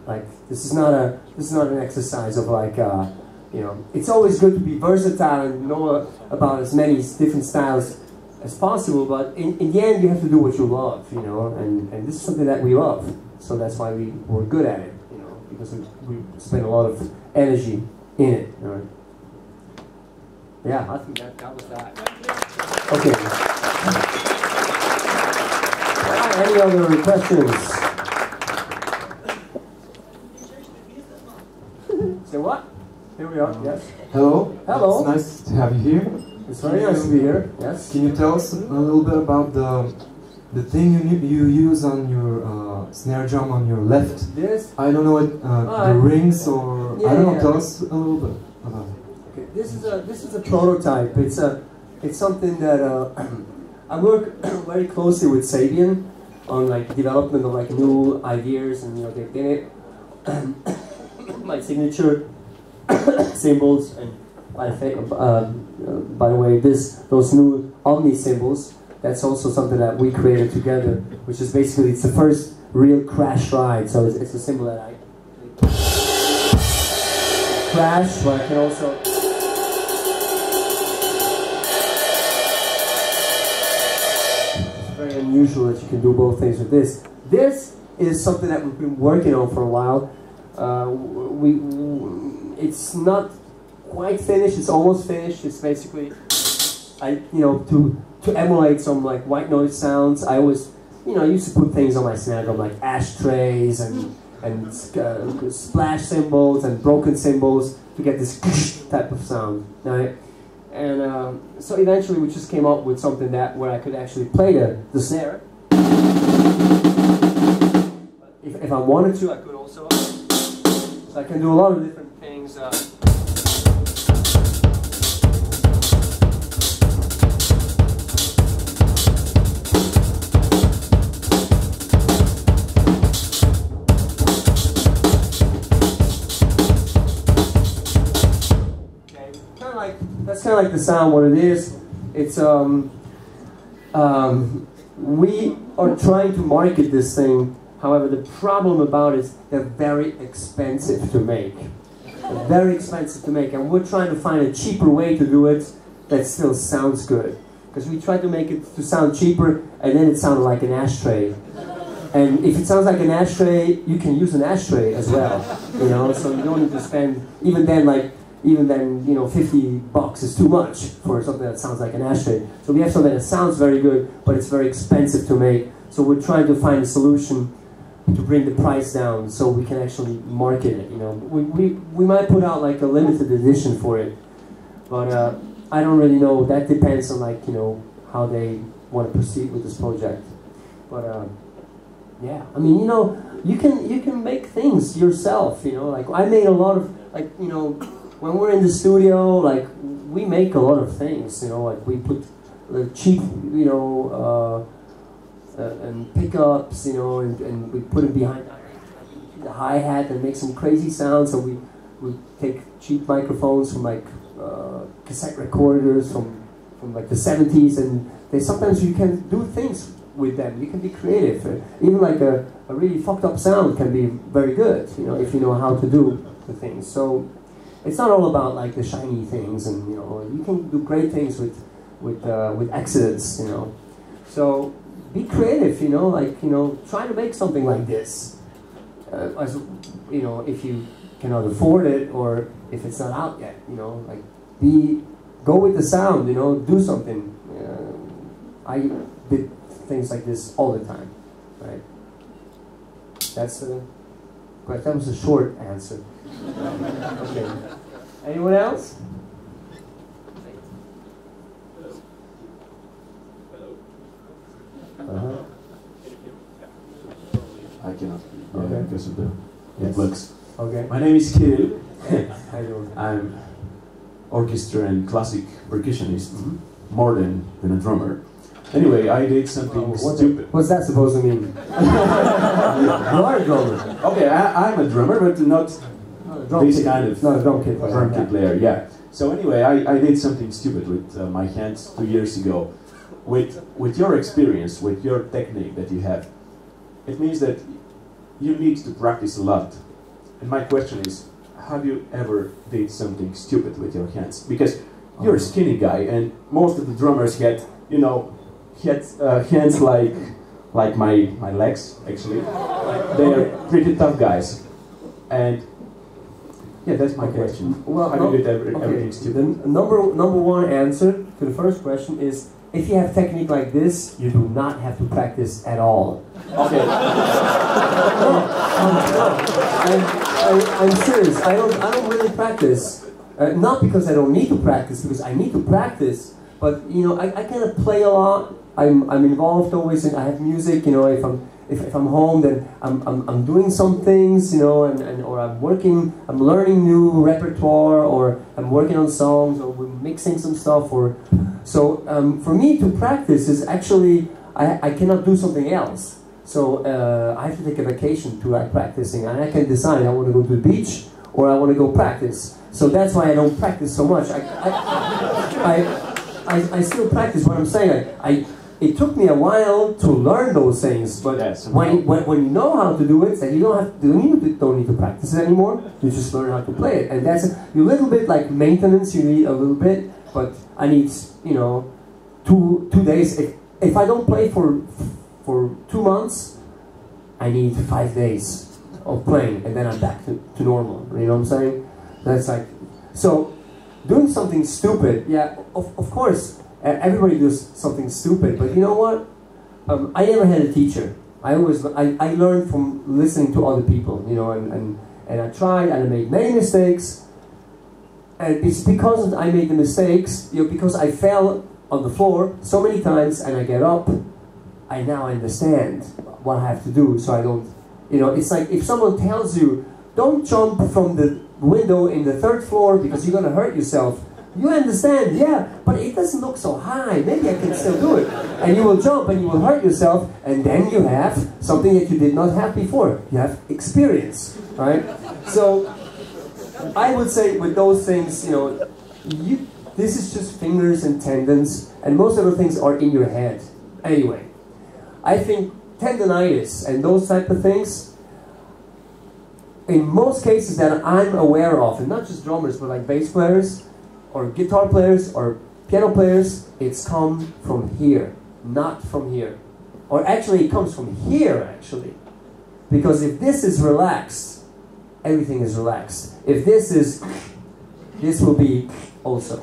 Like this is not an exercise of like, you know. It's always good to be versatile and know about as many different styles as possible, but in the end you have to do what you love, you know, and this is something that we love, so that's why we're good at it, you know, because we spend a lot of energy in it, you know? Yeah, I think that was that. Okay. Any other questions? Say what? Here we are, yes. Hello. Hello. It's nice to have you here. It's very nice to be here. Yes. Can you tell us a little bit about the thing you use on your snare drum on your left? This? I don't know it. The rings or yeah, I don't know. yeah. Tell us a little bit about it. Okay. This is a prototype. It's something that I work very closely with Sabian on like development of like new ideas, and you know they did it. My signature symbols, and by the way, those new Omni symbols, that's also something that we created together, which is basically, it's the first real crash ride, so it's a symbol that I crash, but I can also it's very unusual that you can do both things with this. This is something that we've been working on for a while. It's not quite finished, it's almost finished. It's basically, to emulate some like white noise sounds, I always, I used to put things on my snare drum like ashtrays and splash cymbals and broken cymbals to get this type of sound, right? And so eventually we just came up with something where I could actually play the snare. If I wanted to, I could also. So I can do a lot of different things. That's kind of like the sound. What it is, it's we are trying to market this thing. However, the problem about it is they're very expensive to make. They're very expensive to make, and we're trying to find a cheaper way to do it that still sounds good. Because we tried to make it to sound cheaper, and then it sounded like an ashtray. And if it sounds like an ashtray, you can use an ashtray as well. So you don't need to spend even then 50 bucks is too much for something that sounds like an ashtray. So we have something that sounds very good, but it's very expensive to make. So we're trying to find a solution to bring the price down so we can actually market it. We might put out like a limited edition for it, but I don't really know. That depends on how they want to proceed with this project. But yeah, I mean, you know, you can make things yourself. You know, like I made a lot of, like, you know, when we're in the studio, like we make a lot of things. You know, like we put cheap, you know, and pickups, you know, and we put it behind the hi-hat and make some crazy sounds. So we take cheap microphones from like cassette recorders from like the 70s, and sometimes you can do things with them. You can be creative. Even like a really fucked up sound can be very good, you know, if you know how to do the things. So it's not all about like the shiny things, and you know, you can do great things with accidents, you know. So be creative, you know, like, you know, try to make something like this. As, you know, if you cannot afford it, or if it's not out yet, you know, like go with the sound, you know, do something. I did things like this all the time, right? That was a short answer. Okay. Anyone else? I cannot. Okay. Because of the Yes. looks. Okay. My name is Kirill. How you doing? I'm orchestra and classic percussionist, more than a drummer. Anyway, I did something stupid. What's that supposed to mean? You are a drummer. Okay, I'm a drummer, but not this kind of not a drum kit player. drum kit player. Yeah. So anyway, I did something stupid with my hands 2 years ago. With your experience, with your technique that you have, it means that you need to practice a lot. And my question is, have you ever did something stupid with your hands? Because you're a skinny guy, and most of the drummers had, you know, hands like my legs, actually. They are pretty tough guys. And yeah, that's my question. Well, have you did everything stupid? The number one answer to the first question is, if you have technique like this, you do not have to practice at all. Okay. I'm serious. I don't really practice. Not because I don't need to practice, because I need to practice. But you know, I kind of play a lot. I'm involved always, and I have music. You know, if I'm home, then I'm doing some things. You know, or I'm working. I'm learning new repertoire, or I'm working on songs, or we're mixing some stuff. So for me to practice is actually I cannot do something else. So I have to take a vacation to like practicing, and I can decide I want to go to the beach or I want to go practice. So that's why I don't practice so much. I still practice. What I'm saying, it took me a while to learn those things, but yes, when you know how to do it, then you don't need to practice it anymore. You just learn how to play it, and that's a little bit like maintenance. You need a little bit, but I need, you know, two days. If I don't play for 2 months, I need 5 days of playing, and then I'm back to normal. You know what I'm saying? That's like, so doing something stupid. Yeah, of course. Everybody does something stupid, but you know what? I never had a teacher. I learned from listening to other people, you know, and I tried, and I made many mistakes, and it's because I made the mistakes, you know, because I fell on the floor so many times, and I get up, I now understand what I have to do, so I don't, you know, it's like if someone tells you, don't jump from the window in the 3rd floor because you're going to hurt yourself. You understand, yeah, but it doesn't look so high. Maybe I can still do it. And you will jump and you will hurt yourself, and then you have something that you did not have before. You have experience, right? So I would say with those things, you know, this is just fingers and tendons, and most of the things are in your head. Anyway, I think tendonitis and those type of things, in most cases that I'm aware of, and not just drummers, but like bass players, or guitar players, or piano players, it's come from here, not from here. Or actually, it comes from here, actually. Because if this is relaxed, everything is relaxed. If this will be also,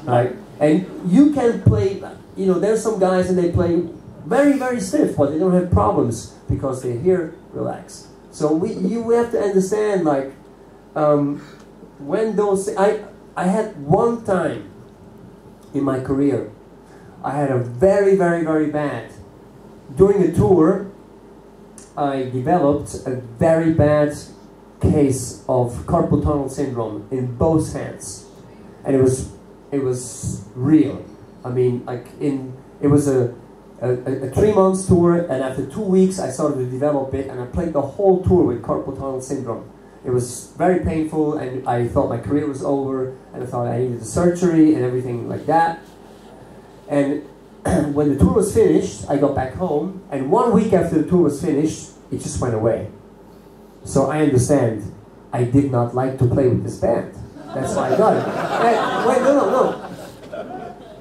right? And you can play, you know, there's some guys and they play very, very stiff, but they don't have problems because they're here relaxed. So you have to understand, like, when those, I had one time in my career, I had a very, very, very bad during a tour, I developed a very bad case of carpal tunnel syndrome in both hands, and it was real. I mean, it was a 3 months tour, and after 2 weeks I started to develop it, and I played the whole tour with carpal tunnel syndrome. It was very painful, and I thought my career was over, and I thought I needed a surgery and everything like that. And when the tour was finished, I got back home, and 1 week after the tour was finished, it just went away. So I understand I did not like to play with this band. That's why I got it. And, wait, no.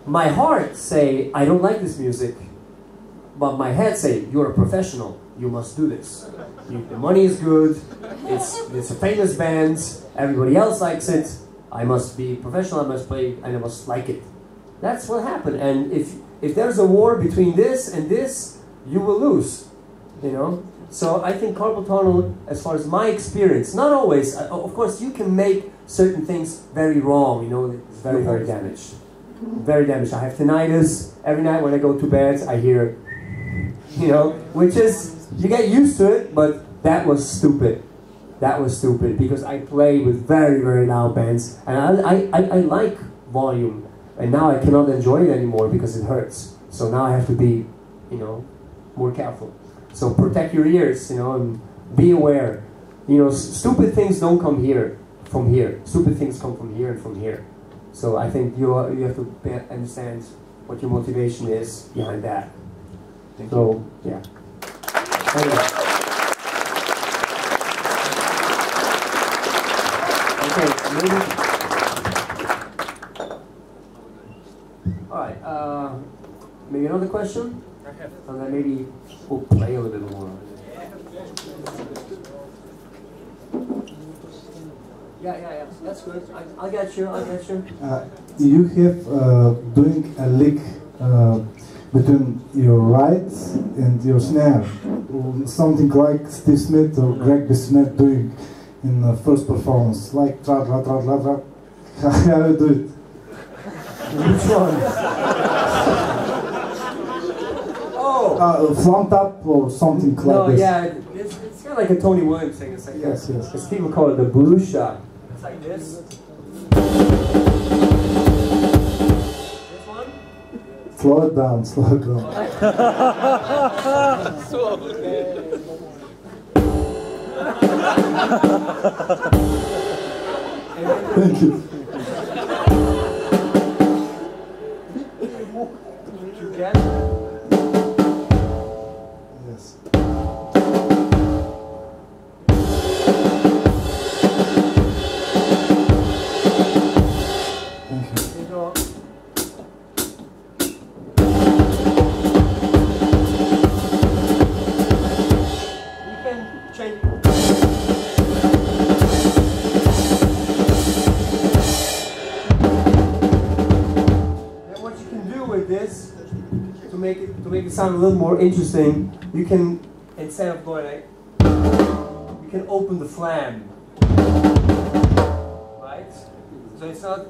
My heart say, I don't like this music, but my head say, you're a professional, you must do this. The money is good, it's a famous band, everybody else likes it, I must be professional, I must play, and I must like it. That's what happened, and if there's a war between this and this, you will lose, you know? So I think carpal tunnel, as far as my experience, not always, of course you can make certain things very wrong, you know, it's very, very damaged. Very damaged. I have tinnitus, every night when I go to bed I hear, you know, which is, you get used to it, but that was stupid. That was stupid, because I play with very, very loud bands, and I like volume, and now I cannot enjoy it anymore because it hurts. So now I have to be, you know, more careful. So protect your ears, you know, and be aware. You know, stupid things don't come from here. Stupid things come from here and from here. So I think you have to understand what your motivation is behind that. So, yeah. Anyway. Okay, maybe. Alright, maybe another question? And then maybe we'll play a little bit more. Yeah, that's good. I'll get you. You have doing a lick between your right and your snare, something like Steve Smith or Greg Bissonette doing in the first performance, like tra tra tra tra tra. How do you do it? Which one? Flumped up or something like no, this. Yeah, it's kind of like a Tony Williams thing. It's like yes. It's people call it the blues shot. It's like this. This one? Slow it down, slow it down. Thank you. Together. Yes. To make it sound a little more interesting, you can, instead of going like, you can open the flam, right? So it's not.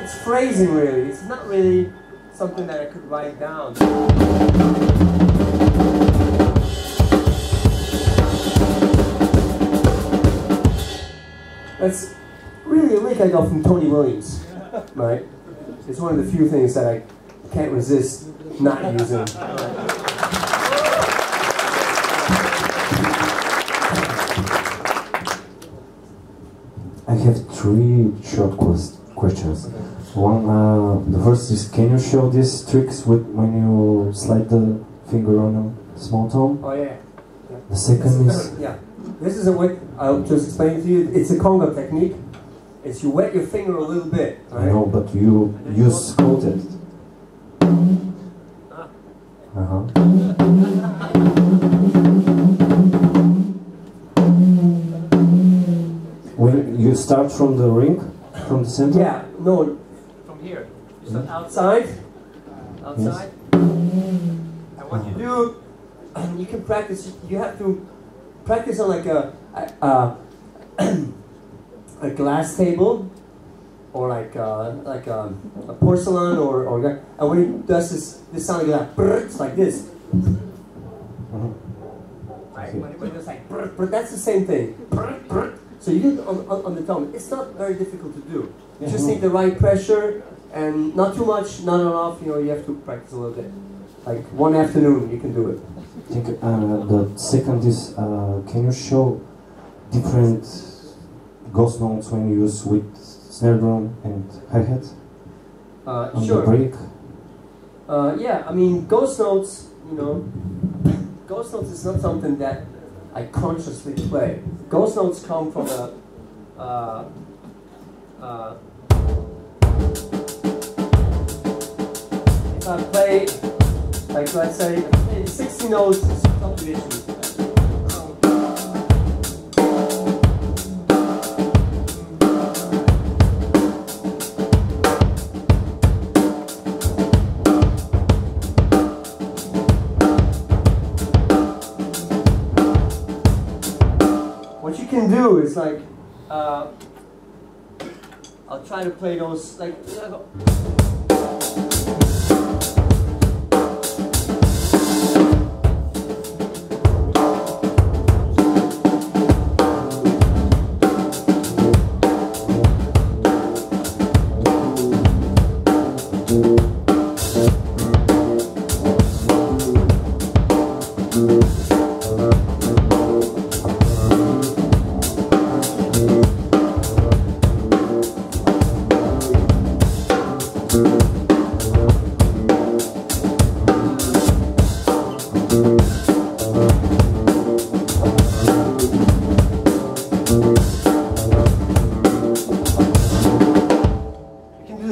It's phrasing really. It's not really something that I could write down. That's really a lick I got from Tony Williams, right? It's one of the few things that I can't resist not using. I have three short questions. One, the first is, can you show these tricks when you slide the finger on a small tone? Oh yeah. The second is... Yeah. This is a way, I'll just explain it to you. It's a conga technique. It's you wet your finger a little bit, right? I know, but you use coated. When you start from the ring, from the center? Yeah, no, from here. You start outside. And what you do, you can practice. You have to practice on like a glass table, or like a porcelain, or and when he does this sound like that, it's like this. Right? When it's like, but that's the same thing. So you do it on the tone. It's not very difficult to do. You just need the right pressure, and not too much, not enough. You know, you have to practice a little bit. Like one afternoon, you can do it. I think the second is, can you show different ghost notes when you use with snare drum and hi-hat on Sure. the break? Yeah, I mean, ghost notes, you know, ghost notes is not something that I consciously play. Ghost notes come from if I play, like let's say, 60 notes subdivision. What you can do is like, I'll try to play those like.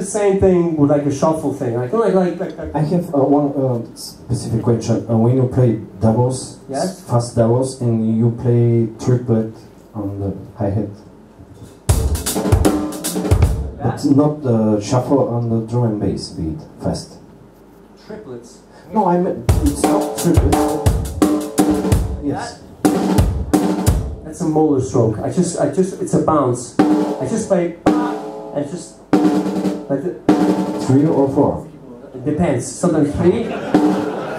Same thing with like a shuffle thing. Like. I have one specific question. When you play doubles, yes? Fast doubles, and you play triplet on the hi-hat, but not the shuffle on the drum and bass beat fast. Triplets? No, I meant it's not triplet. Yes. That's a molar stroke. It's a bounce. I just play, and just. Like 3 or 4? It depends. Sometimes 3.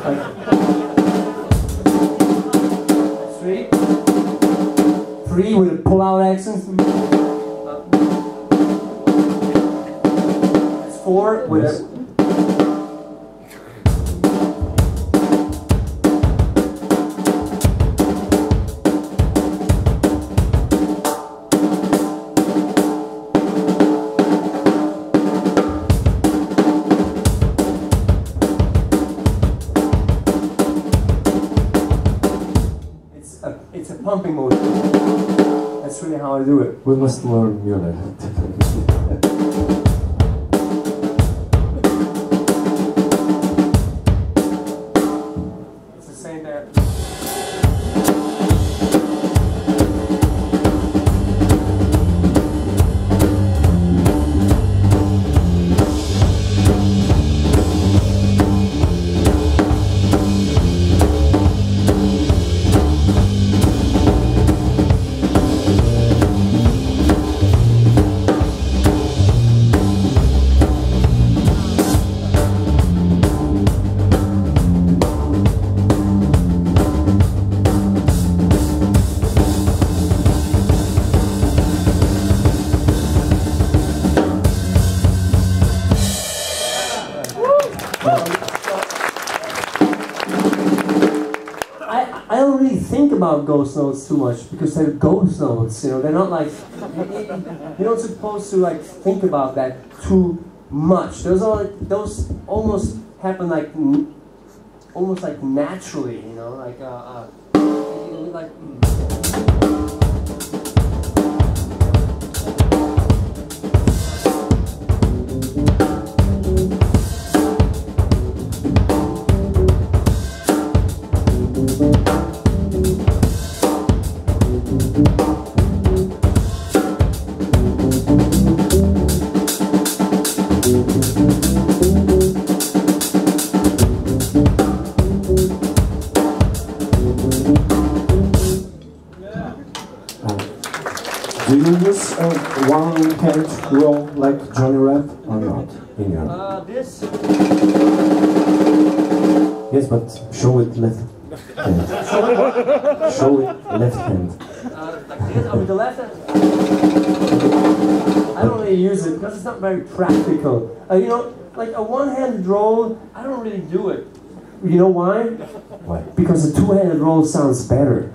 Like 3. 3 with a pull-out accent. It's 4 with a. It's a pumping motion. That's really how I do it. We must learn Mueller. It's the same there. I don't really think about ghost notes too much because they're ghost notes, you know. They're not like you're not supposed to like think about that too much. Those almost happen like almost like naturally, you know, like Do you use one hand roll like Johnny Rap or not? In your This? yes, but show it left hand. Show it left hand. Like this? Oh, with the left hand? I don't really use it because it's not very practical. You know, like a one-handed roll, I don't really do it. You know why? Why? Because a two-handed roll sounds better.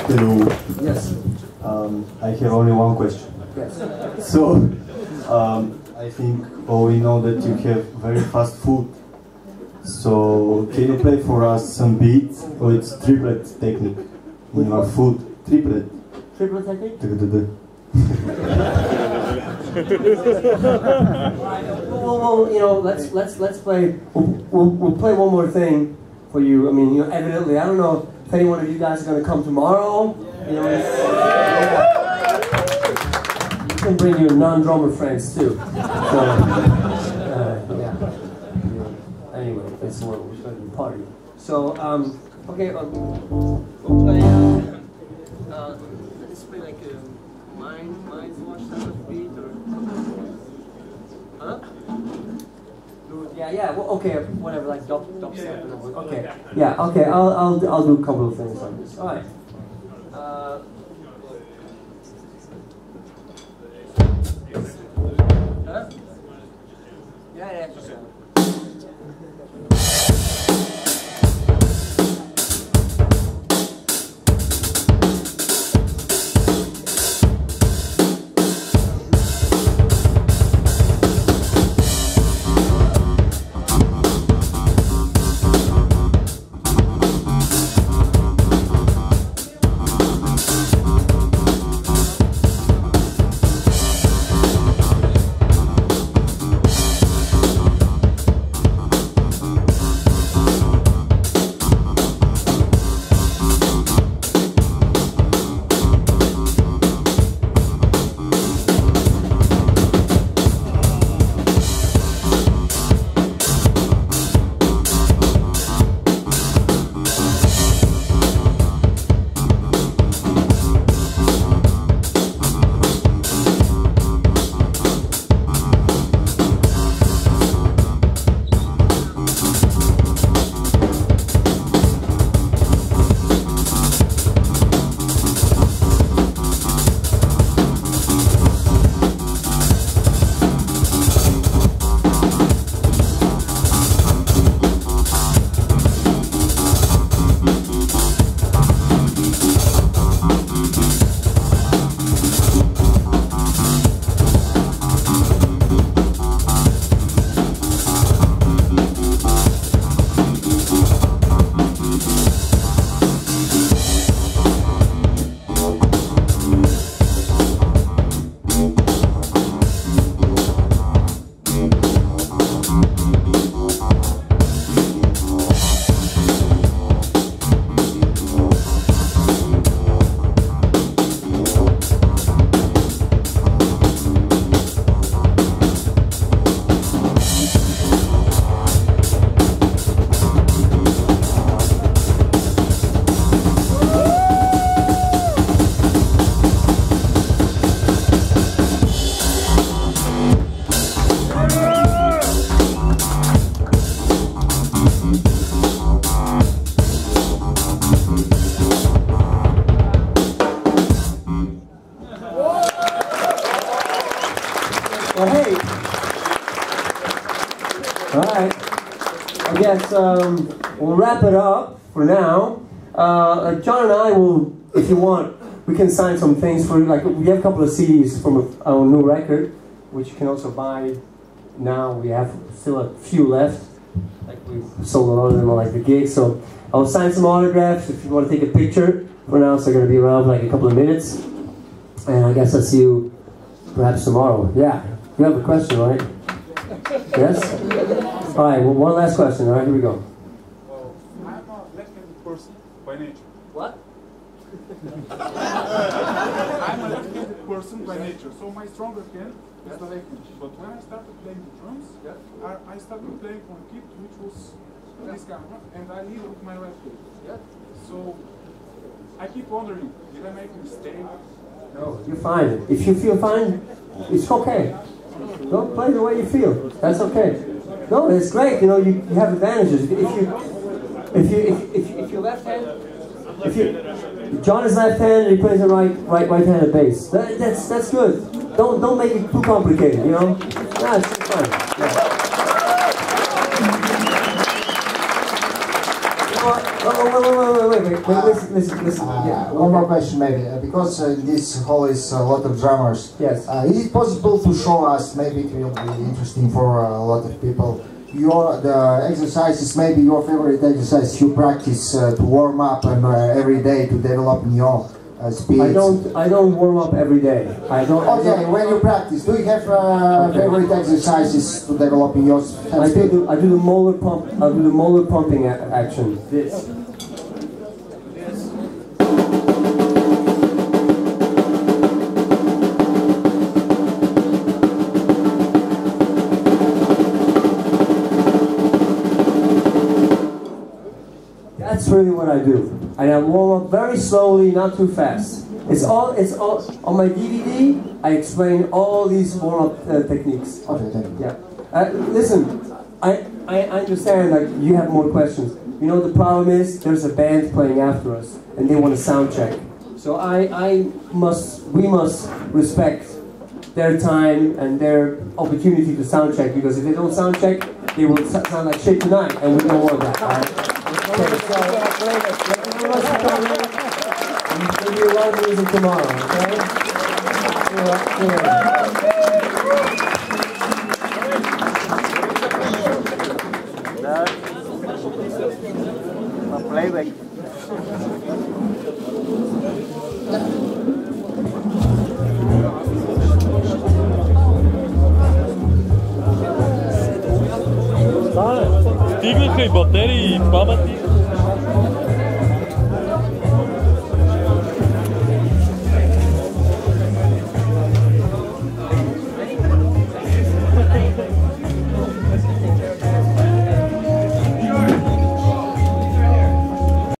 Hello. Yes. I have only one question. Yes. So, I think we know that you have very fast foot. So, can you play for us some beats with triplet technique in your foot? Triplet. Triplet technique? Well, you know, let's play. We'll play one more thing for you. I mean, you know, evidently, I don't know if any one of you guys are going to come tomorrow. You know, you can bring your non-drummer friends too. So, yeah. Anyway, it's we're going to be party. So, okay, we'll play. Let's play like a mind wash type of beat or. Huh? Yeah. Well, okay, whatever, like dubstep. Okay. Yeah. Okay. I'll do a couple of things on this. All right. Huh? Yeah. Well, hey. All right. I guess we'll wrap it up for now. John and I will, if you want, we can sign some things for you. Like, we have a couple of CDs from our new record, which you can also buy now. We have still a few left. Like, we've sold a lot of them on like the gig. So I'll sign some autographs if you want to take a picture. For now, so they're going to be around for like a couple of minutes. And I guess I'll see you perhaps tomorrow. Yeah. You have a question, right? Yes? All right, well, one last question. All right, here we go. I'm a left-handed person by nature. What? I'm a left-handed person by nature, so my stronger hand is the left hand. But when I started playing the drums, I started playing on kit, which was this camera, and I lead with my left hand. So I keep wondering, did I make a mistake? No, you're fine. If you feel fine, it's okay. Don't play the way you feel. That's okay. No, it's great. You know, you have advantages. If you left hand, John is left hand, he plays the right-handed bass. That's good. Don't make it too complicated. You know, no, it's fine. Yeah. Wait, listen. Yeah. One more question maybe, because in this hall is a lot of drummers. Yes. Is it possible to show us, maybe it will be interesting for a lot of people, the exercises, maybe your favorite exercise you practice to warm up and every day to develop in your speed? I don't warm up every day. Okay, when you practice, do you have favorite exercises to develop in your speed? I do the molar pump. I do the molar pumping action. This. That's really what I do. And I warm up very slowly, not too fast. It's all on my DVD. I explain all these warm-up techniques. Okay, thank you. Yeah. Listen, I understand like you have more questions. You know the problem is there's a band playing after us and they want a sound check. So we must respect their time and their opportunity to sound check, because if they don't sound check, they will sound like shit tonight, and we don't want that. Right? Okay, so we'll do a lot of music tomorrow, okay? Playback. Стигнаха и батерии, и памeti.